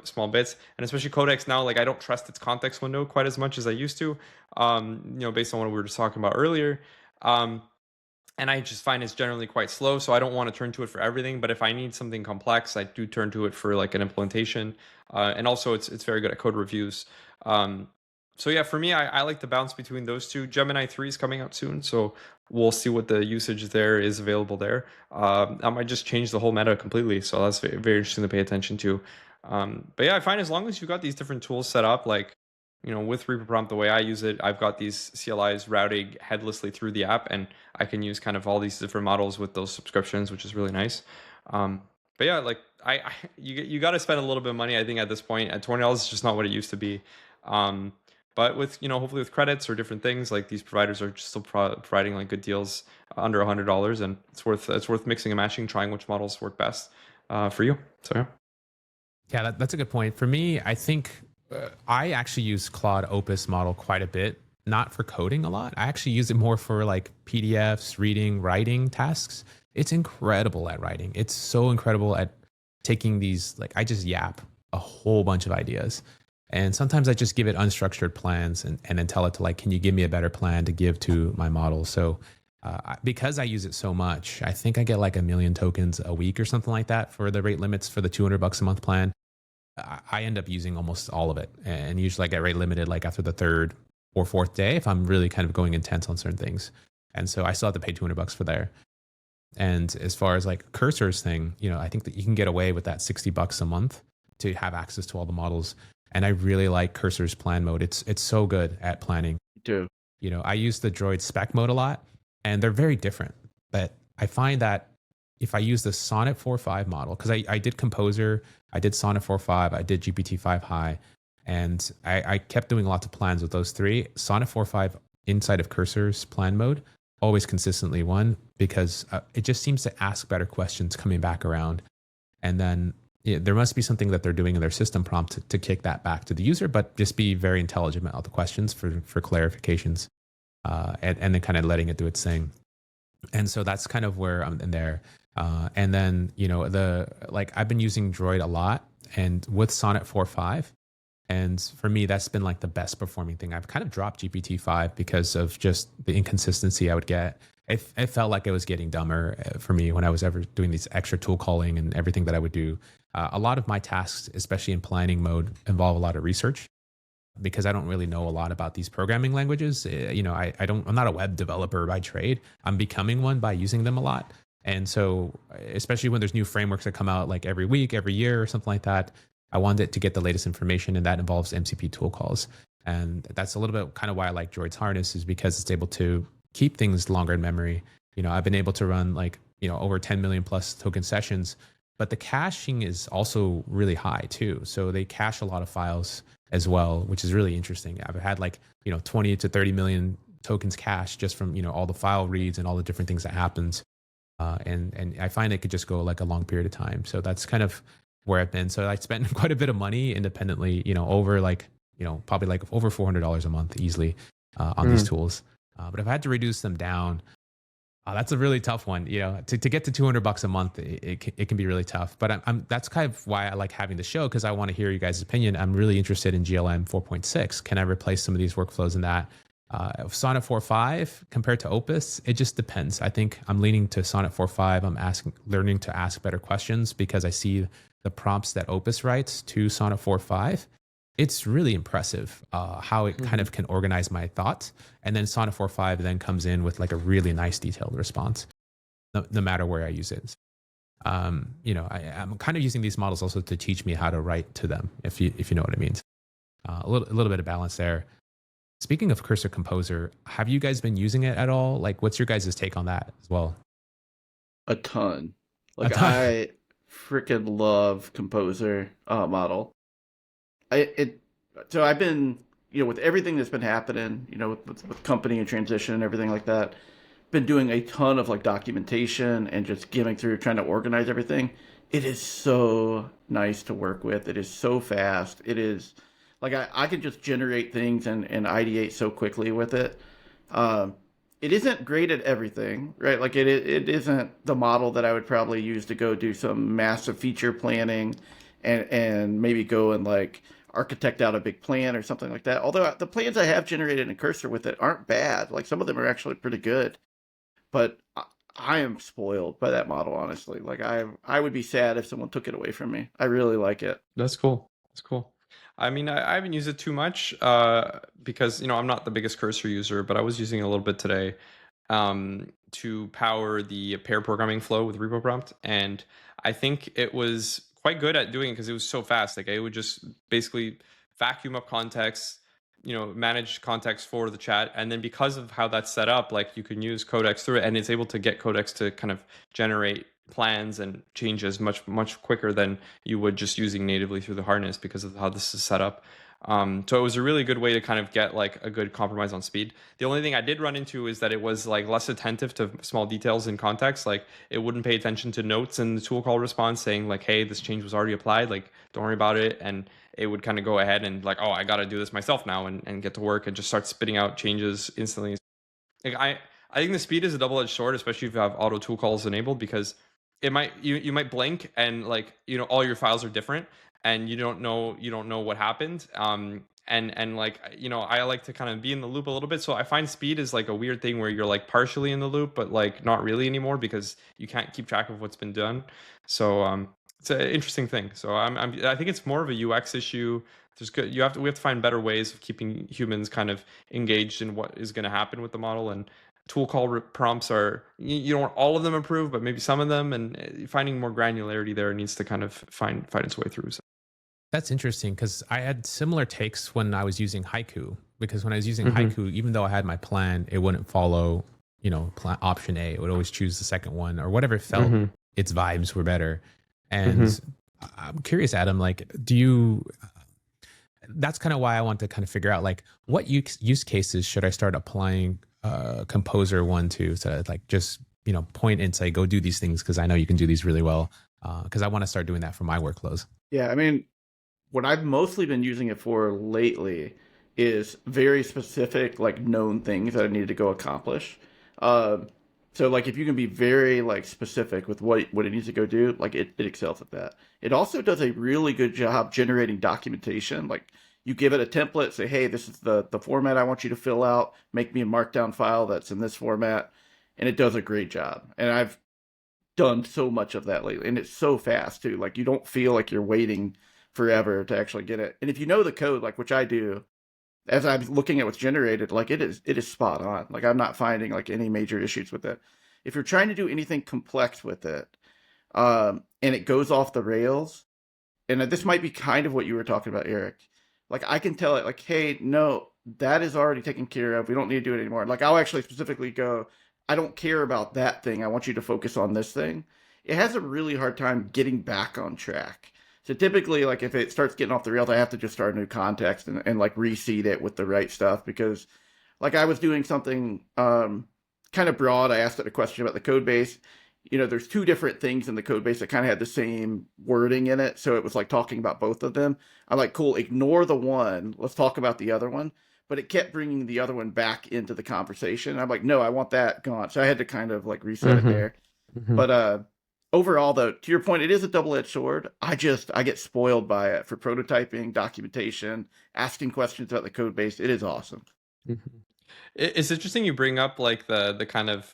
S2: small bits. And especially Codex now, like I don't trust its context window quite as much as I used to, based on what we were just talking about earlier. And I just find it's generally quite slow. So I don't want to turn to it for everything. But if I need something complex, I do turn to it for like an implementation. And also it's very good at code reviews. So yeah, for me, I like to bounce between those two. Gemini 3 is coming out soon, so we'll see what the usage there is available there. I might just change the whole meta completely, so that's very, very interesting to pay attention to. But yeah, I find as long as you've got these different tools set up, like with repo prompt, the way I use it, I've got these CLIs routing headlessly through the app, and I can use kind of all these different models with those subscriptions, which is really nice. But yeah, like you got to spend a little bit of money, I think, at this point. At $20 is just not what it used to be. But with hopefully with credits or different things, like these providers are still providing like good deals under $100, and it's worth mixing and matching, trying which models work best for you. So yeah.
S1: Yeah, that's a good point. For me, I think I actually use Claude Opus model quite a bit, not for coding a lot. I actually use it more for like PDFs, reading, writing tasks. It's incredible at writing. It's so incredible at taking these, like I just yap a whole bunch of ideas. And sometimes I just give it unstructured plans and then tell it to like, can you give me a better plan to give to my model? So because I use it so much, I think I get like 1 million tokens a week or something like that for the rate limits for the $200 a month plan. I end up using almost all of it, and usually I get rate limited like after the third or fourth day if I'm really kind of going intense on certain things. And so I still have to pay $200 for there. And as far as like cursors thing, I think that you can get away with that $60 a month to have access to all the models. And I really like Cursor's plan mode. It's so good at planning.
S3: Too.
S1: I use the Droid spec mode a lot, and they're very different. But I find that if I use the Sonnet 4.5 model, because I did Composer, I did Sonnet 4.5, I did GPT-5 High, and I kept doing lots of plans with those three. Sonnet 4.5 inside of Cursor's plan mode always consistently won because it just seems to ask better questions coming back around. And then there must be something that they're doing in their system prompt to kick that back to the user, but just be very intelligent about the questions for clarifications, and then kind of letting it do its thing. And so that's kind of where I'm in there. And then, I've been using Droid a lot and with Sonnet 4.5. And for me, that's been like the best performing thing. I've kind of dropped GPT-5 because of just the inconsistency I would get. It felt like it was getting dumber for me when I was ever doing these extra tool calling and everything that I would do. A lot of my tasks, especially in planning mode, involve a lot of research because I don't really know a lot about these programming languages. I'm not a web developer by trade. I'm becoming one by using them a lot. And so, especially when there's new frameworks that come out like every week, every year or something like that, I wanted to get the latest information, and that involves MCP tool calls. And that's a little bit kind of why I like Droid's harness, is because it's able to keep things longer in memory. I've been able to run over 10 million plus token sessions, but the caching is also really high too. So they cache a lot of files as well, which is really interesting. I've had 20 to 30 million tokens cached just from, all the file reads and all the different things that happens. And I find it could just go a long period of time. So that's kind of where I've been. So I spent quite a bit of money independently, over probably over $400 a month easily on these tools. But if I had to reduce them down, that's a really tough one. To get to $200 a month, it can be really tough. But that's kind of why I like having the show, because I want to hear you guys' opinion. I'm really interested in GLM 4.6. Can I replace some of these workflows in that? Sonnet 4.5 compared to Opus, it just depends. I think I'm leaning to Sonnet 4.5. I'm learning to ask better questions because I see the prompts that Opus writes to Sonnet 4.5. It's really impressive how it kind of can organize my thoughts. And then Sonnet 4.5 then comes in with a really nice detailed response, no matter where I use it. I'm kind of using these models also to teach me how to write to them, if you know what I mean. A little bit of balance there. Speaking of Cursor Composer, have you guys been using it at all? What's your guys' take on that as well?
S3: A ton. I freaking love Composer model. So I've been, with everything that's been happening, with company and transition and everything like that, been doing a ton of documentation and just getting through, trying to organize everything. It is so nice to work with. It is so fast. It is I can just generate things and ideate so quickly with it. It isn't great at everything, right? It isn't the model that I would probably use to go do some massive feature planning and maybe go and architect out a big plan or something like that. Although the plans I have generated in Cursor with it aren't bad. Some of them are actually pretty good. But I am spoiled by that model, honestly. I would be sad if someone took it away from me. I really like it.
S2: That's cool. That's cool. I mean, I haven't used it too much because, I'm not the biggest Cursor user, but I was using it a little bit today to power the pair programming flow with repo prompt. And I think it was quite good at doing it because it was so fast. It would just basically vacuum up context, manage context for the chat. And then because of how that's set up, like you can use Codex through it, and it's able to get Codex to kind of generate plans and changes much, much quicker than you would just using natively through the harness because of how this is set up. So it was a really good way to kind of get like a good compromise on speed. The only thing I did run into is that it was like less attentive to small details in context. Like it wouldn't pay attention to notes in the tool call response saying like, hey, this change was already applied. Like, don't worry about it. And it would kind of go ahead and like, oh, I got to do this myself now and get to work and just start spitting out changes instantly. Like I think the speed is a double-edged sword, especially if you have auto tool calls enabled, because it might you might blink and like all your files are different and you don't know what happened. And like I like to kind of be in the loop a little bit, so I find speed is like a weird thing where you're like partially in the loop but like not really anymore because you can't keep track of what's been done. So it's an interesting thing. So I think it's more of a UX issue. We have to find better ways of keeping humans kind of engaged in what is going to happen with the model. And tool call prompts are, you don't want all of them improved, but maybe some of them, and finding more granularity there needs to kind of find its way through. So.
S1: That's interesting because I had similar takes when I was using Haiku, because when I was using Haiku, even though I had my plan, it wouldn't follow, option A. It would always choose the second one or whatever felt its vibes were better. And I'm curious, Adam, like, that's kind of why I want to kind of figure out like what use cases should I start applying Composer 1 to like just, point and say, go do these things because I know you can do these really well, because I want to start doing that for my workflows. Yeah,
S3: I mean, what I've mostly been using it for lately is very specific, like known things that I need to go accomplish. So like if you can be very like specific with what it needs to go do, like it excels at that. It also does a really good job generating documentation. Like you give it a template, say, hey, this is the format I want you to fill out. Make me a markdown file that's in this format. And it does a great job. And I've done so much of that lately. And it's so fast too. Like you don't feel like you're waiting forever to actually get it. And if you know the code, like which I do, as I'm looking at what's generated, like it is spot on. Like I'm not finding like any major issues with it. If you're trying to do anything complex with it, and it goes off the rails, and this might be kind of what you were talking about, Eric. Like I can tell it like, hey, no, that is already taken care of. We don't need to do it anymore. Like I'll actually specifically go, I don't care about that thing. I want you to focus on this thing. It has a really hard time getting back on track. So typically, like if it starts getting off the rails, I have to just start a new context and like reseed it with the right stuff, because like I was doing something kind of broad. I asked it a question about the code base. There's two different things in the code base that kind of had the same wording in it. So it was like talking about both of them. I'm like, cool, ignore the one. Let's talk about the other one. But it kept bringing the other one back into the conversation. I'm like, no, I want that gone. So I had to kind of like reset it there. But overall, though, to your point, it is a double-edged sword. I get spoiled by it for prototyping, documentation, asking questions about the code base. It is awesome.
S2: It's interesting you bring up like the kind of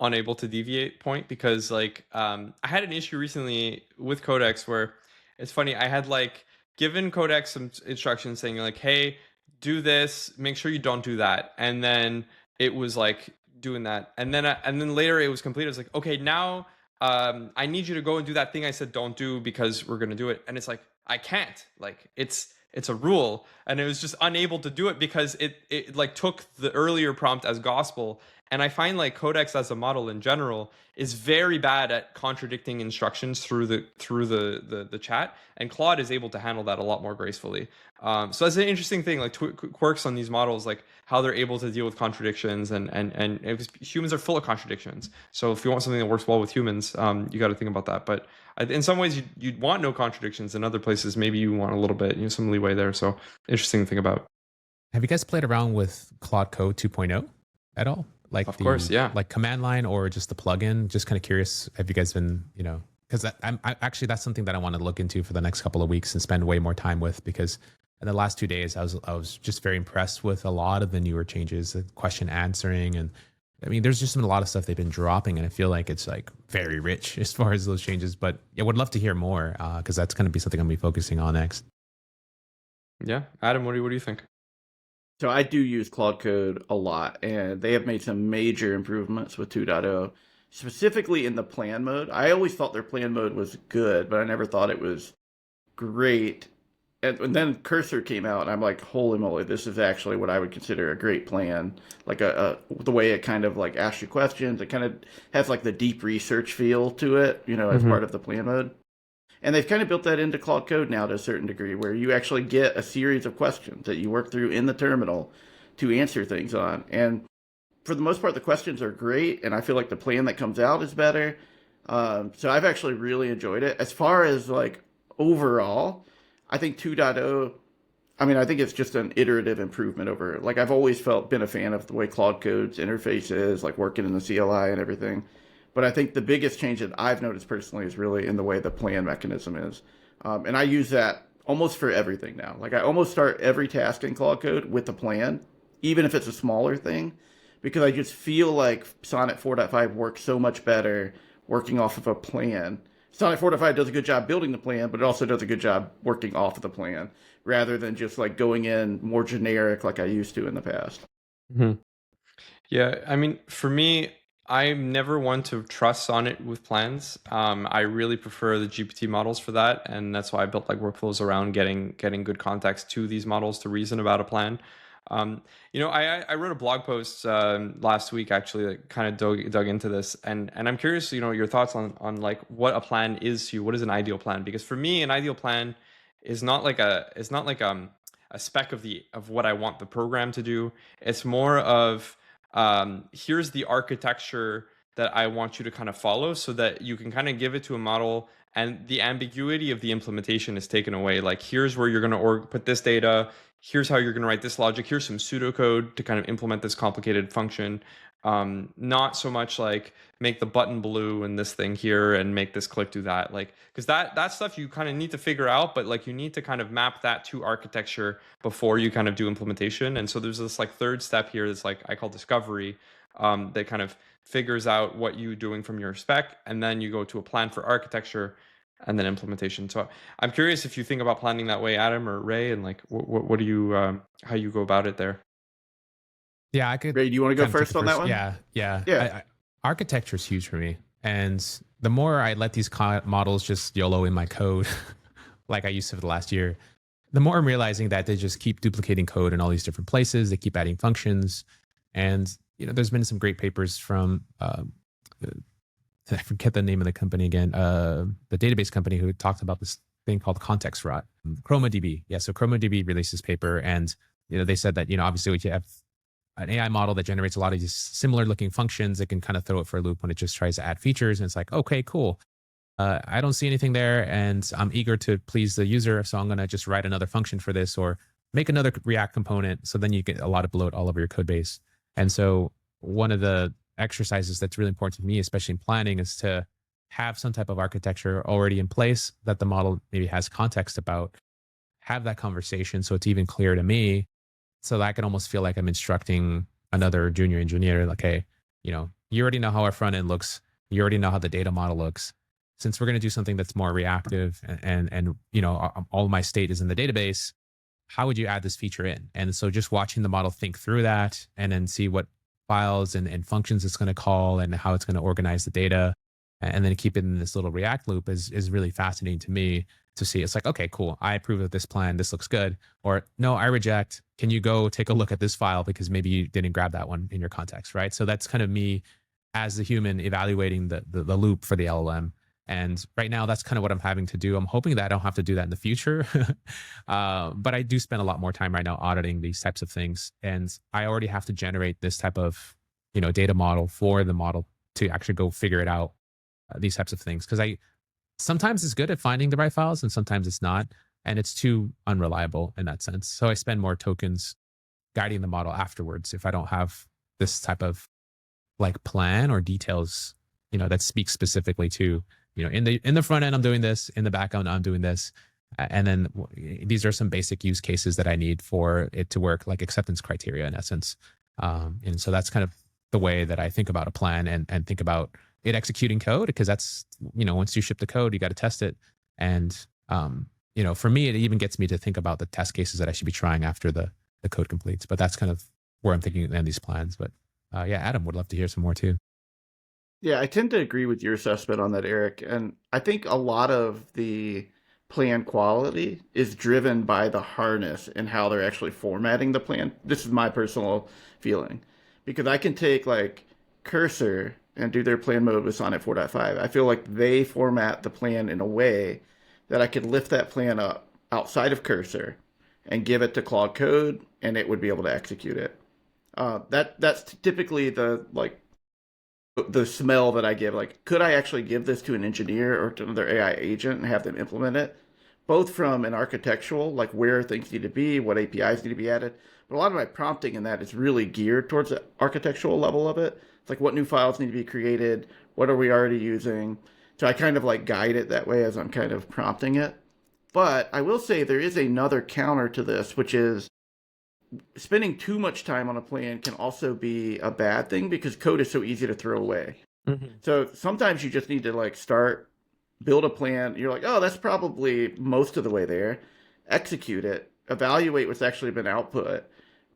S2: unable to deviate point, because like I had an issue recently with Codex where it's funny. I had like given Codex some instructions saying like, hey, do this, make sure you don't do that, and then it was like doing that, and then later it was complete. It was like, okay, now I need you to go and do that thing I said don't do because we're gonna do it, and it's like I can't. Like it's a rule, and it was just unable to do it because it like took the earlier prompt as gospel. And I find like Codex as a model in general is very bad at contradicting instructions through the chat, and Claude is able to handle that a lot more gracefully. So that's an interesting thing, like quirks on these models, like how they're able to deal with contradictions, and humans are full of contradictions. So if you want something that works well with humans, you got to think about that. But in some ways you'd want no contradictions. In other places, maybe you want a little bit, some leeway there. So interesting to think about.
S1: Have you guys played around with Claude Code 2.0 at all? Like
S2: of course, yeah.
S1: Like command line or just the plugin. Just kind of curious. Have you guys been, because actually that's something that I want to look into for the next couple of weeks and spend way more time with, because in the last 2 days I was just very impressed with a lot of the newer changes, the question answering, and I mean there's just been a lot of stuff they've been dropping, and I feel like it's like very rich as far as those changes. But I would love to hear more because that's going to be something I'm going to be focusing on next.
S2: Yeah, Adam, what do you think?
S3: So I do use Claude Code a lot, and they have made some major improvements with 2.0, specifically in the plan mode. I always thought their plan mode was good, but I never thought it was great and then Cursor came out, and I'm like, holy moly, this is actually what I would consider a great plan. Like the way it kind of like asks you questions, it kind of has like the deep research feel to it, as
S2: Mm-hmm.
S3: part of the plan mode. And they've kind of built that into Claude Code now to a certain degree, where you actually get a series of questions that you work through in the terminal to answer things on. And for the most part, the questions are great, and I feel like the plan that comes out is better. So I've actually really enjoyed it. As far as like overall, I think 2.0. I mean, I think it's just an iterative improvement over. Like I've always been a fan of the way Claude Code's interface is, like working in the CLI and everything. But I think the biggest change that I've noticed personally is really in the way the plan mechanism is, and I use that almost for everything now. Like I almost start every task in Claude Code with the plan, even if it's a smaller thing, because I just feel like Sonnet 4.5 works so much better working off of a plan. Sonnet 4.5 does a good job building the plan, but it also does a good job working off of the plan rather than just like going in more generic like I used to in the past.
S2: Mm-hmm. Yeah, I mean, for me, I'm never one to trust Sonnet with plans. I really prefer the GPT models for that, and that's why I built like workflows around getting good context to these models to reason about a plan. I wrote a blog post last week actually that kind of dug into this, and I'm curious, your thoughts on like what a plan is to you. What is an ideal plan? Because for me, an ideal plan is not like a spec of what I want the program to do. It's more of here's the architecture that I want you to kind of follow so that you can kind of give it to a model and the ambiguity of the implementation is taken away. Like, here's where you're going to put this data. Here's how you're going to write this logic. Here's some pseudocode to kind of implement this complicated function. Not so much like make the button blue and this thing here and make this click do that. Like, because that stuff you kind of need to figure out, but like you need to kind of map that to architecture before you kind of do implementation. And so there's this like third step here that's like I call discovery, that kind of figures out what you're doing from your spec, and then you go to a plan for architecture and then implementation. So I'm curious if you think about planning that way, Adam or Ray, and like what do you how you go about it there?
S1: Yeah, I could.
S3: Ray, do you want to go
S1: kind of take
S3: first
S1: the
S3: on that one?
S1: Yeah.
S3: Yeah.
S1: Architecture is huge for me, and the more I let these models just YOLO in my code, like I used to for the last year, the more I'm realizing that they just keep duplicating code in all these different places. They keep adding functions, and there's been some great papers from I forget the name of the company again, the database company who talked about this thing called context rot, ChromaDB. Yeah, so ChromaDB released this paper, and they said that obviously we have an AI model that generates a lot of these similar looking functions. It can kind of throw it for a loop when it just tries to add features, and it's like, okay, cool. I don't see anything there, and I'm eager to please the user, so I'm going to just write another function for this or make another React component. So then you get a lot of bloat all over your code base. And so one of the exercises that's really important to me, especially in planning, is to have some type of architecture already in place that the model maybe has context about, have that conversation so it's even clear to me, so that I can almost feel like I'm instructing another junior engineer, like, hey, you already know how our front end looks. You already know how the data model looks. Since we're going to do something that's more reactive and all my state is in the database, how would you add this feature in? And so just watching the model think through that and then see what files and functions it's going to call and how it's going to organize the data and then keep it in this little React loop is really fascinating to me to see. It's like, okay, cool. I approve of this plan. This looks good. Or no, I reject. Can you go take a look at this file because maybe you didn't grab that one in your context, right? So that's kind of me as the human evaluating the loop for the LLM. And right now, that's kind of what I'm having to do. I'm hoping that I don't have to do that in the future. But I do spend a lot more time right now auditing these types of things. And I already have to generate this type of, data model for the model to actually go figure it out, these types of things. Because sometimes it's good at finding the right files and sometimes it's not. And it's too unreliable in that sense. So I spend more tokens guiding the model afterwards if I don't have this type of like plan or details, that speak specifically to, in the front end, I'm doing this. In the back end, I'm doing this. And then these are some basic use cases that I need for it to work, like acceptance criteria in essence. And so that's kind of the way that I think about a plan and think about it executing code, because that's, once you ship the code, you got to test it. And, for me, it even gets me to think about the test cases that I should be trying after the code completes. But that's kind of where I'm thinking in these plans. But yeah, Adam, would love to hear some more too.
S3: Yeah, I tend to agree with your assessment on that, Eric. And I think a lot of the plan quality is driven by the harness and how they're actually formatting the plan. This is my personal feeling. Because I can take like Cursor and do their plan mode with Sonnet 4.5. I feel like they format the plan in a way that I could lift that plan up outside of Cursor and give it to Claude Code, and it would be able to execute it. That's typically the smell that I give. Like, could I actually give this to an engineer or to another AI agent and have them implement it? Both from an architectural, like where things need to be, what APIs need to be added. But a lot of my prompting in that is really geared towards the architectural level of it. It's like what new files need to be created, what are we already using. So I kind of like guide it that way as I'm kind of prompting it. But I will say there is another counter to this, which is spending too much time on a plan can also be a bad thing because code is so easy to throw away. Mm-hmm. So sometimes you just need to like build a plan. You're like, oh, that's probably most of the way there. Execute it, evaluate what's actually been output,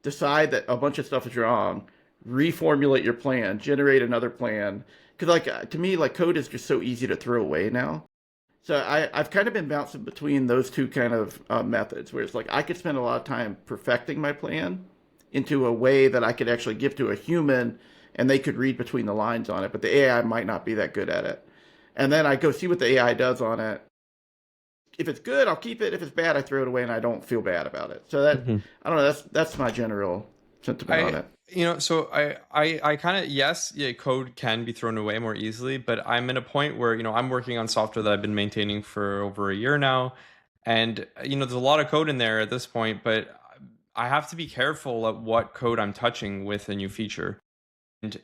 S3: decide that a bunch of stuff is wrong, reformulate your plan, generate another plan. Because like to me, like code is just so easy to throw away now. So I've kind of been bouncing between those two kind of methods, where it's like I could spend a lot of time perfecting my plan into a way that I could actually give to a human and they could read between the lines on it, but the AI might not be that good at it. And then I go see what the AI does on it. If it's good, I'll keep it. If it's bad, I throw it away and I don't feel bad about it. So that, I don't know, that's my general sentiment on it.
S2: So I kind of, yes, yeah, code can be thrown away more easily, but I'm in a point where, I'm working on software that I've been maintaining for over a year now. And, there's a lot of code in there at this point, but I have to be careful at what code I'm touching with a new feature.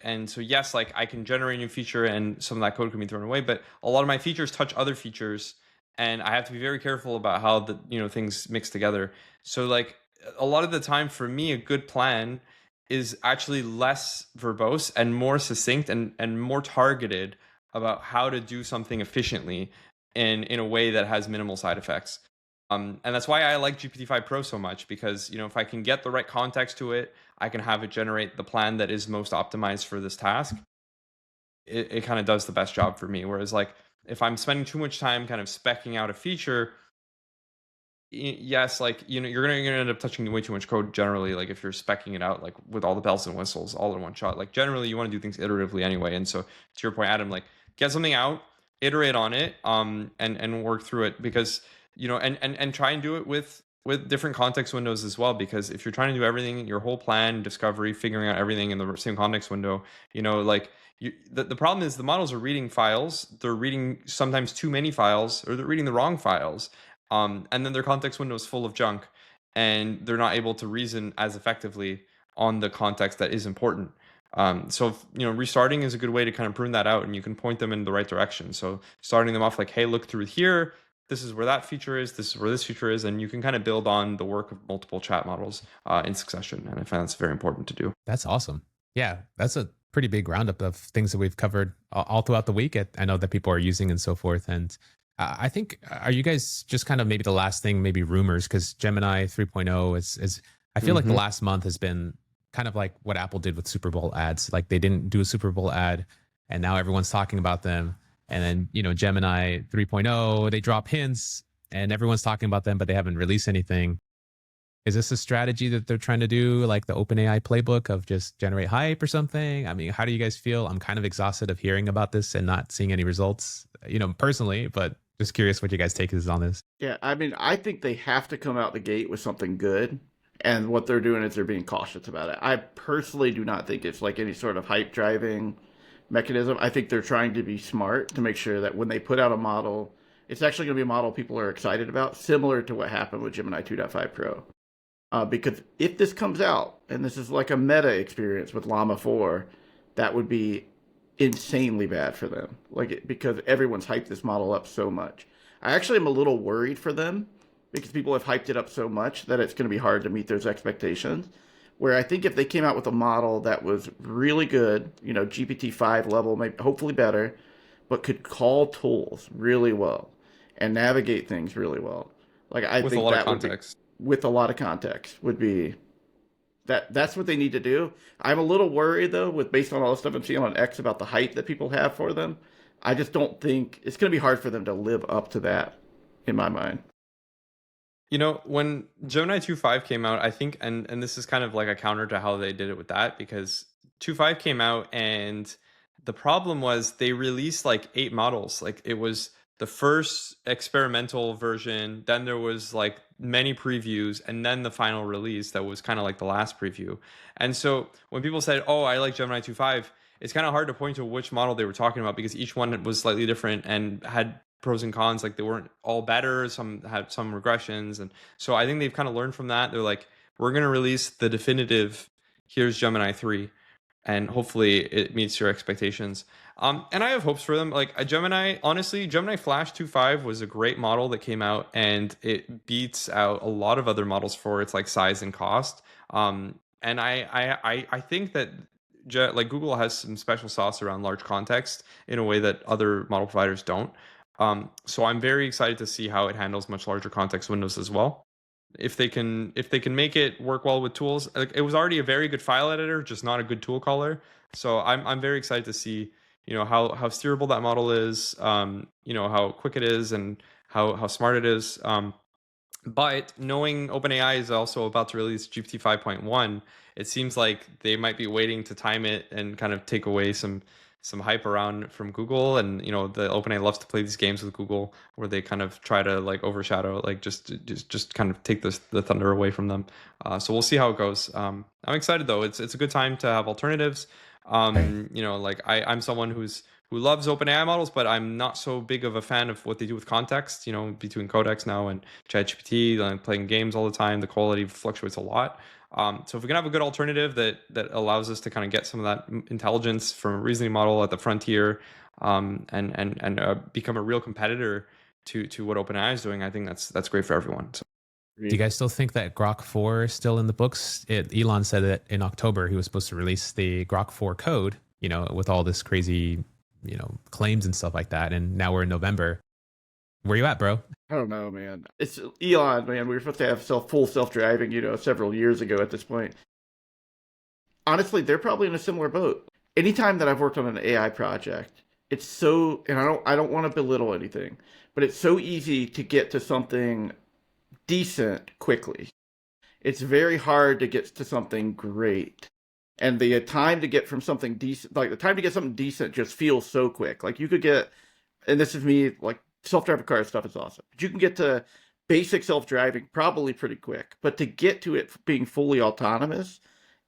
S2: And so, yes, like I can generate a new feature and some of that code can be thrown away, but a lot of my features touch other features and I have to be very careful about how things mix together. So like a lot of the time for me, a good plan is actually less verbose and more succinct and more targeted about how to do something efficiently in a way that has minimal side effects. And that's why I like GPT-5 Pro so much, because if I can get the right context to it, I can have it generate the plan that is most optimized for this task. It kind of does the best job for me. Whereas like if I'm spending too much time kind of speccing out a feature, yes, like you're gonna end up touching way too much code generally. Like if you're speccing it out like with all the bells and whistles all in one shot, like generally you want to do things iteratively anyway. And so to your point, Adam, like get something out, iterate on it, and work through it, because and try and do it with different context windows as well. Because if you're trying to do everything, your whole plan, discovery, figuring out everything in the same context window, like the problem is the models are reading files. They're reading sometimes too many files, or they're reading the wrong files. And then their context window is full of junk, and they're not able to reason as effectively on the context that is important. So restarting is a good way to kind of prune that out, and you can point them in the right direction. So starting them off like, hey, look through here. This is where that feature is. This is where this feature is. And you can kind of build on the work of multiple chat models in succession. And I find that's very important to do.
S1: That's awesome. Yeah, that's a pretty big roundup of things that we've covered all throughout the week. I know that people are using and so forth. And I think, are you guys just kind of maybe the last thing, maybe rumors? Because Gemini 3.0 is I feel like the last month has been kind of like what Apple did with Super Bowl ads. Like they didn't do a Super Bowl ad, and now everyone's talking about them. And then, Gemini 3.0, they drop hints and everyone's talking about them, but they haven't released anything. Is this a strategy that they're trying to do, like the OpenAI playbook of just generate hype or something? I mean, how do you guys feel? I'm kind of exhausted of hearing about this and not seeing any results, personally, but just curious what you guys' take is on this.
S3: Yeah, I mean, I think they have to come out the gate with something good. And what they're doing is they're being cautious about it. I personally do not think it's like any sort of hype driving mechanism. I think they're trying to be smart to make sure that when they put out a model, it's actually going to be a model people are excited about, similar to what happened with Gemini 2.5 Pro. Because if this comes out, and this is like a meta experience with Llama 4, that would be insanely bad for them. Because everyone's hyped this model up so much. I actually am a little worried for them, because people have hyped it up so much that it's going to be hard to meet those expectations. Where I think if they came out with a model that was really good, GPT-5 level, maybe hopefully better, but could call tools really well and navigate things really well. Like I think that would be, with a lot of context would be that's what they need to do. I'm a little worried though, based on all the stuff I'm seeing on X about the hype that people have for them. I just don't think it's going to be hard for them to live up to that in my mind.
S2: You know, when Gemini 2.5 came out, I think, and this is kind of like a counter to how they did it with that, because 2.5 came out and the problem was they released like 8 models. Like it was the first experimental version, then there was like many previews, and then the final release that was kind of like the last preview. And so when people said, "Oh, I like Gemini 2.5," it's kind of hard to point to which model they were talking about because each one was slightly different and had pros and cons. Like they weren't all better, some had some regressions. And so I think they've kind of learned from that. They're like, we're going to release the definitive, here's Gemini 3, and hopefully it meets your expectations. And I have hopes for them. Like a Gemini, honestly, Gemini Flash 2.5 was a great model that came out, and it beats out a lot of other models for its like size and cost. And I think that like Google has some special sauce around large context in a way that other model providers don't. So I'm very excited to see how it handles much larger context windows as well. If they can make it work well with tools, like it was already a very good file editor, just not a good tool caller. So I'm very excited to see, you know, how steerable that model is, you know, how quick it is and how smart it is. But knowing OpenAI is also about to release GPT 5.1, it seems like they might be waiting to time it and kind of take away some hype around from Google. And you know, the OpenAI loves to play these games with Google where they kind of try to like overshadow, like just kind of take the thunder away from them. So we'll see how it goes. I'm excited though. It's a good time to have alternatives. You know, like I'm someone who loves OpenAI models, but I'm not so big of a fan of what they do with context. You know, between Codex now and ChatGPT, like playing games all the time, the quality fluctuates a lot. So if we can have a good alternative that allows us to kind of get some of that intelligence from a reasoning model at the frontier, and become a real competitor to what OpenAI is doing, I think that's great for everyone. So.
S1: Do you guys still think that Grok 4 is still in the books? Elon said that in October he was supposed to release the Grok 4 code, you know, with all this crazy, you know, claims and stuff like that. And now we're in November. Where you at, bro?
S3: I don't know, man. It's Elon, man. We were supposed to have full self-driving, you know, several years ago at this point. Honestly, they're probably in a similar boat. Anytime that I've worked on an AI project, it's so, and I don't want to belittle anything, but it's so easy to get to something decent quickly. It's very hard to get to something great. And the time to get from something decent, like the time to get something decent just feels so quick. Like you could get, and this is me, like self-driving car stuff is awesome. But you can get to basic self-driving probably pretty quick. But to get to it being fully autonomous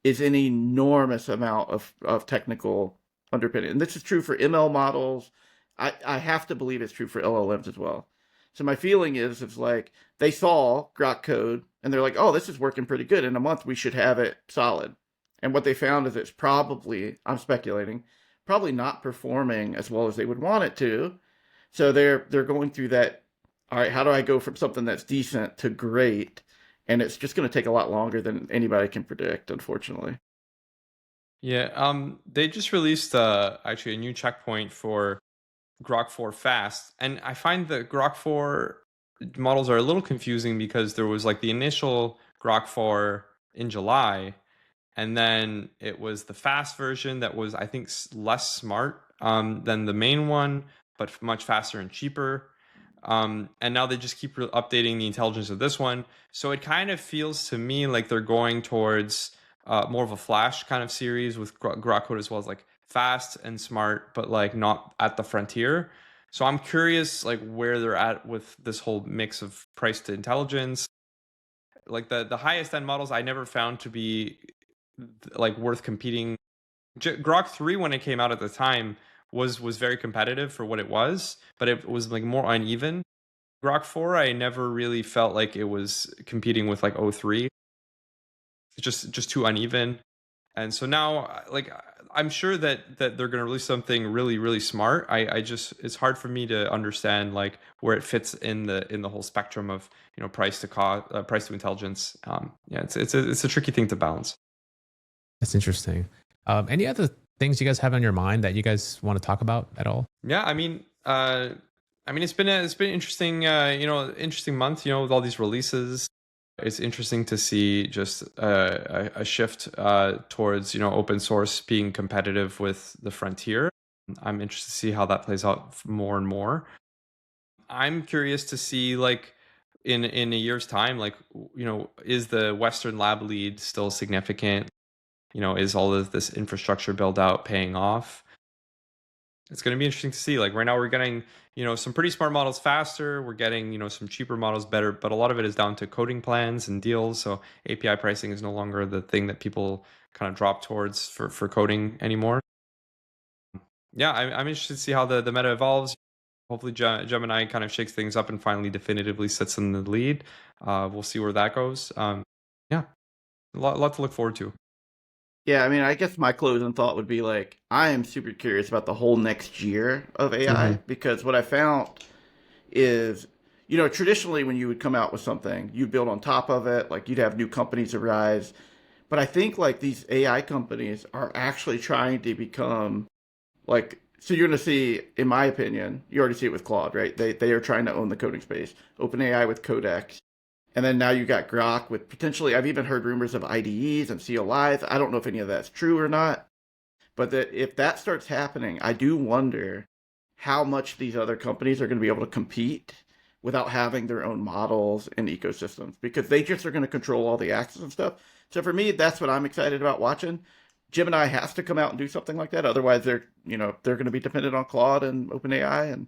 S3: is an enormous amount of technical underpinning. And this is true for ML models. I have to believe it's true for LLMs as well. So my feeling is it's like they saw Grok code and they're like, oh, this is working pretty good. In a month, we should have it solid. And what they found is it's probably, I'm speculating, probably not performing as well as they would want it to. So they're going through that, all right, how do I go from something that's decent to great? And it's just going to take a lot longer than anybody can predict, unfortunately.
S2: Yeah, they just released actually a new checkpoint for Grok 4 fast, and I find that Grok 4 models are a little confusing because there was like the initial Grok 4 in July, and then it was the fast version that was, I think, less smart than the main one, but much faster and cheaper. And now they just keep updating the intelligence of this one. So it kind of feels to me like they're going towards more of a Flash kind of series with Grok code as well, as like fast and smart, but like not at the frontier. So I'm curious like where they're at with this whole mix of price to intelligence. Like the highest end models I never found to be like worth competing. Grok 3 when it came out at the time was very competitive for what it was, but it was like more uneven. Grok 4 I never really felt like it was competing with like O3. It's just too uneven. And so now like I'm sure that they're going to release something really, really smart. I just, it's hard for me to understand like where it fits in the whole spectrum of, you know, price to cost, price to intelligence. Yeah, it's a tricky thing to balance.
S1: That's interesting. Any other things you guys have on your mind that you guys want to talk about at all?
S2: Yeah, I mean, it's been interesting, interesting month, you know, with all these releases. It's interesting to see just a shift towards, you know, open source being competitive with the frontier. I'm interested to see how that plays out more and more. I'm curious to see, like, in a year's time, like, is the Western lab lead still significant? Is all of this infrastructure build out paying off? It's going to be interesting to see. Like, right now we're getting, some pretty smart models faster. We're getting, some cheaper models better, but a lot of it is down to coding plans and deals. So API pricing is no longer the thing that people kind of drop towards for coding anymore. Yeah, I'm interested to see how the meta evolves. Hopefully Gemini kind of shakes things up and finally definitively sits in the lead. We'll see where that goes. Yeah, a lot to look forward to.
S3: Yeah, I mean, I guess my closing thought would be like, I am super curious about the whole next year of AI because what I found is, traditionally when you would come out with something, you'd build on top of it, like you'd have new companies arise. But I think like these AI companies are actually trying to become like, so you're going to see, in my opinion, you already see it with Claude, right? They are trying to own the coding space. OpenAI with Codex. And then now you got Grok with potentially, I've even heard rumors of IDEs and CLIs. I don't know if any of that's true or not. But that if that starts happening, I do wonder how much these other companies are going to be able to compete without having their own models and ecosystems, because they just are going to control all the access and stuff. So for me, that's what I'm excited about watching. Gemini has to come out and do something like that. Otherwise, they're going to be dependent on Claude and OpenAI.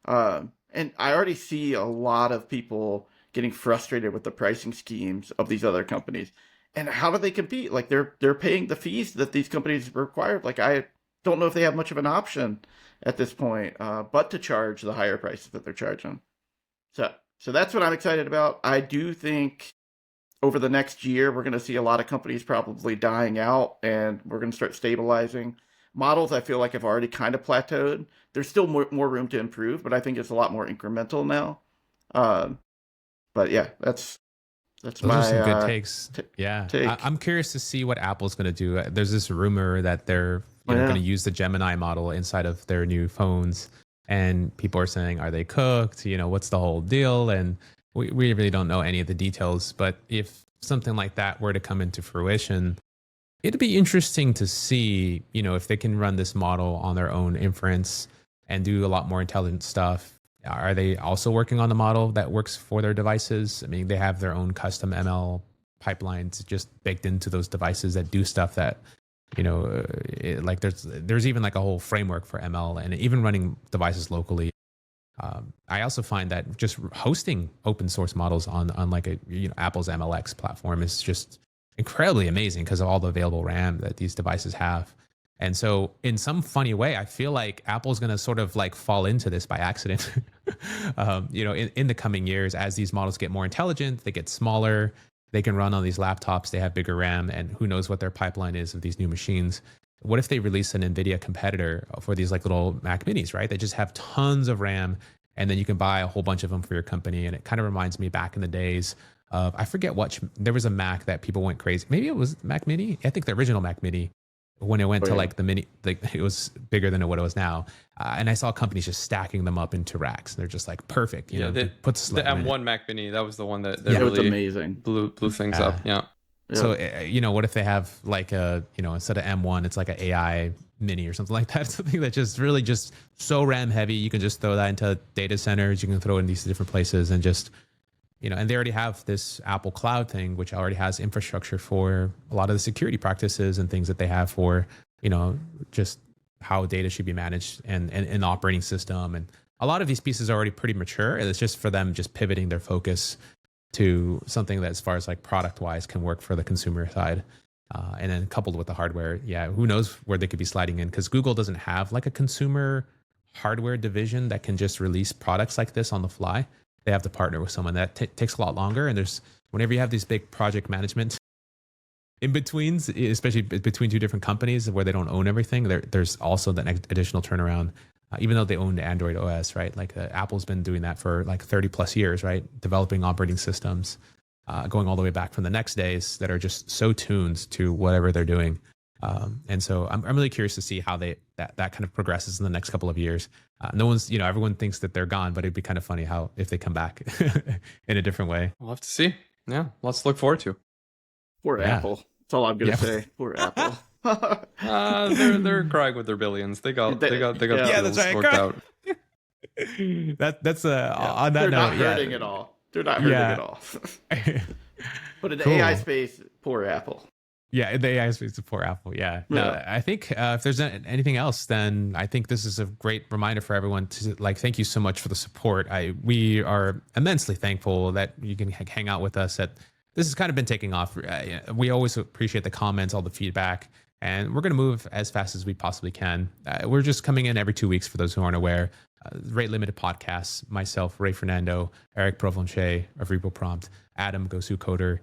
S3: And I already see a lot of people getting frustrated with the pricing schemes of these other companies. And how do they compete? Like they're paying the fees that these companies require. Like I don't know if they have much of an option at this point, but to charge the higher prices that they're charging. So that's what I'm excited about. I do think over the next year, we're going to see a lot of companies probably dying out and we're going to start stabilizing. Models, I feel like, have already kind of plateaued. There's still more room to improve, but I think it's a lot more incremental now. But yeah, that's
S1: Those
S3: my
S1: are some good takes.
S3: take.
S1: I'm curious to see what Apple's going to do. There's this rumor that they're going to use the Gemini model inside of their new phones, and people are saying, are they cooked? What's the whole deal? And we really don't know any of the details. But if something like that were to come into fruition, it'd be interesting to see, if they can run this model on their own inference and do a lot more intelligent stuff. Are they also working on the model that works for their devices? I mean, they have their own custom ML pipelines just baked into those devices that do stuff that, like there's even like a whole framework for ML and even running devices locally. I also find that just hosting open source models on like Apple's MLX platform is just incredibly amazing because of all the available RAM that these devices have. And so in some funny way, I feel like Apple's going to sort of like fall into this by accident, in the coming years, as these models get more intelligent, they get smaller, they can run on these laptops, they have bigger RAM, and who knows what their pipeline is of these new machines. What if they release an NVIDIA competitor for these like little Mac minis, right? They just have tons of RAM, and then you can buy a whole bunch of them for your company. And it kind of reminds me back in the days of, I forget there was a Mac that people went crazy. Maybe it was Mac Mini. I think the original Mac Mini, when it went to like the mini, like it was bigger than what it was now. And I saw companies just stacking them up into racks. And they're just like perfect. The
S2: M1 Mac Mini, that was the one that
S3: really
S2: was
S3: amazing.
S2: Blew things up. Yeah.
S1: So, what if they have like instead of M1, it's like an AI Mini or something like that? Something that just really just so RAM heavy. You can just throw that into data centers. You can throw it in these different places and just, and they already have this Apple Cloud thing, which already has infrastructure for a lot of the security practices and things that they have for, just how data should be managed and the operating system. And a lot of these pieces are already pretty mature. And it's just for them just pivoting their focus to something that, as far as like product wise, can work for the consumer side. And then coupled with the hardware, who knows where they could be sliding in, because Google doesn't have like a consumer hardware division that can just release products like this on the fly. They have to partner with someone that takes a lot longer. And whenever you have these big project management in betweens, especially between two different companies where they don't own everything, there's also that additional turnaround. Even though they own the Android OS, right? Like Apple's been doing that for like 30 plus years, right? Developing operating systems, going all the way back from the next days that are just so tuned to whatever they're doing. And so I'm really curious to see how that kind of progresses in the next couple of years. Everyone thinks that they're gone, but it'd be kind of funny if they come back in a different way.
S2: We'll have to see. Yeah, lots to look forward to.
S3: Poor Apple. That's all I'm gonna say. Poor Apple.
S2: They're crying with their billions. They got the deals
S1: that's right,
S2: worked out.
S1: That's on that
S3: They're
S1: note.
S3: not hurting at all. They're not hurting at all. But in the
S1: Cool.
S3: AI space, poor Apple.
S1: Yeah, in the AI space, the poor Apple. Yeah. No,
S3: Yeah.
S1: I think if there's anything else, then I think this is a great reminder for everyone to like, thank you so much for the support. We are immensely thankful that you can hang out with us. This has kind of been taking off. We always appreciate the comments, all the feedback, and we're going to move as fast as we possibly can. We're just coming in every 2 weeks for those who aren't aware. Rate Limited Podcasts, myself, Ray Fernando, Eric Provencher of Repo Prompt, Adam Gosu Coder.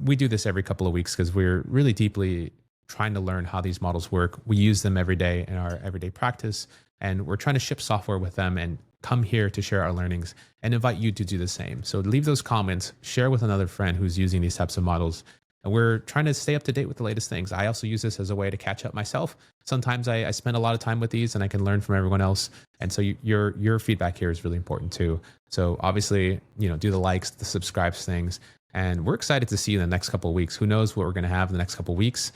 S1: We do this every couple of weeks because we're really deeply trying to learn how these models work. We use them every day in our everyday practice, and we're trying to ship software with them and come here to share our learnings and invite you to do the same. So leave those comments, share with another friend who's using these types of models. And we're trying to stay up to date with the latest things. I also use this as a way to catch up myself. Sometimes I spend a lot of time with these and I can learn from everyone else. And so your feedback here is really important too. So obviously, do the likes, the subscribes things. And we're excited to see you in the next couple of weeks. Who knows what we're going to have in the next couple of weeks.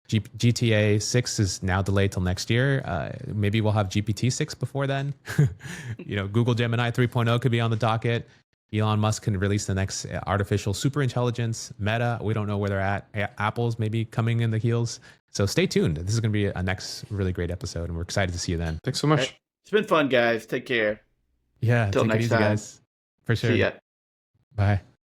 S1: GTA 6 is now delayed till next year. Maybe we'll have GPT 6 before then. Google Gemini 3.0 could be on the docket. Elon Musk can release the next artificial super intelligence. Meta, we don't know where they're at. Apple's maybe coming in the heels. So stay tuned. This is going to be a next really great episode, and we're excited to see you then.
S2: Thanks so much.
S3: It's been fun, guys. Take care.
S1: Yeah,
S3: Till
S1: take it
S3: next
S1: easy,
S3: time.
S1: guys. For sure.
S3: See ya.
S1: Bye.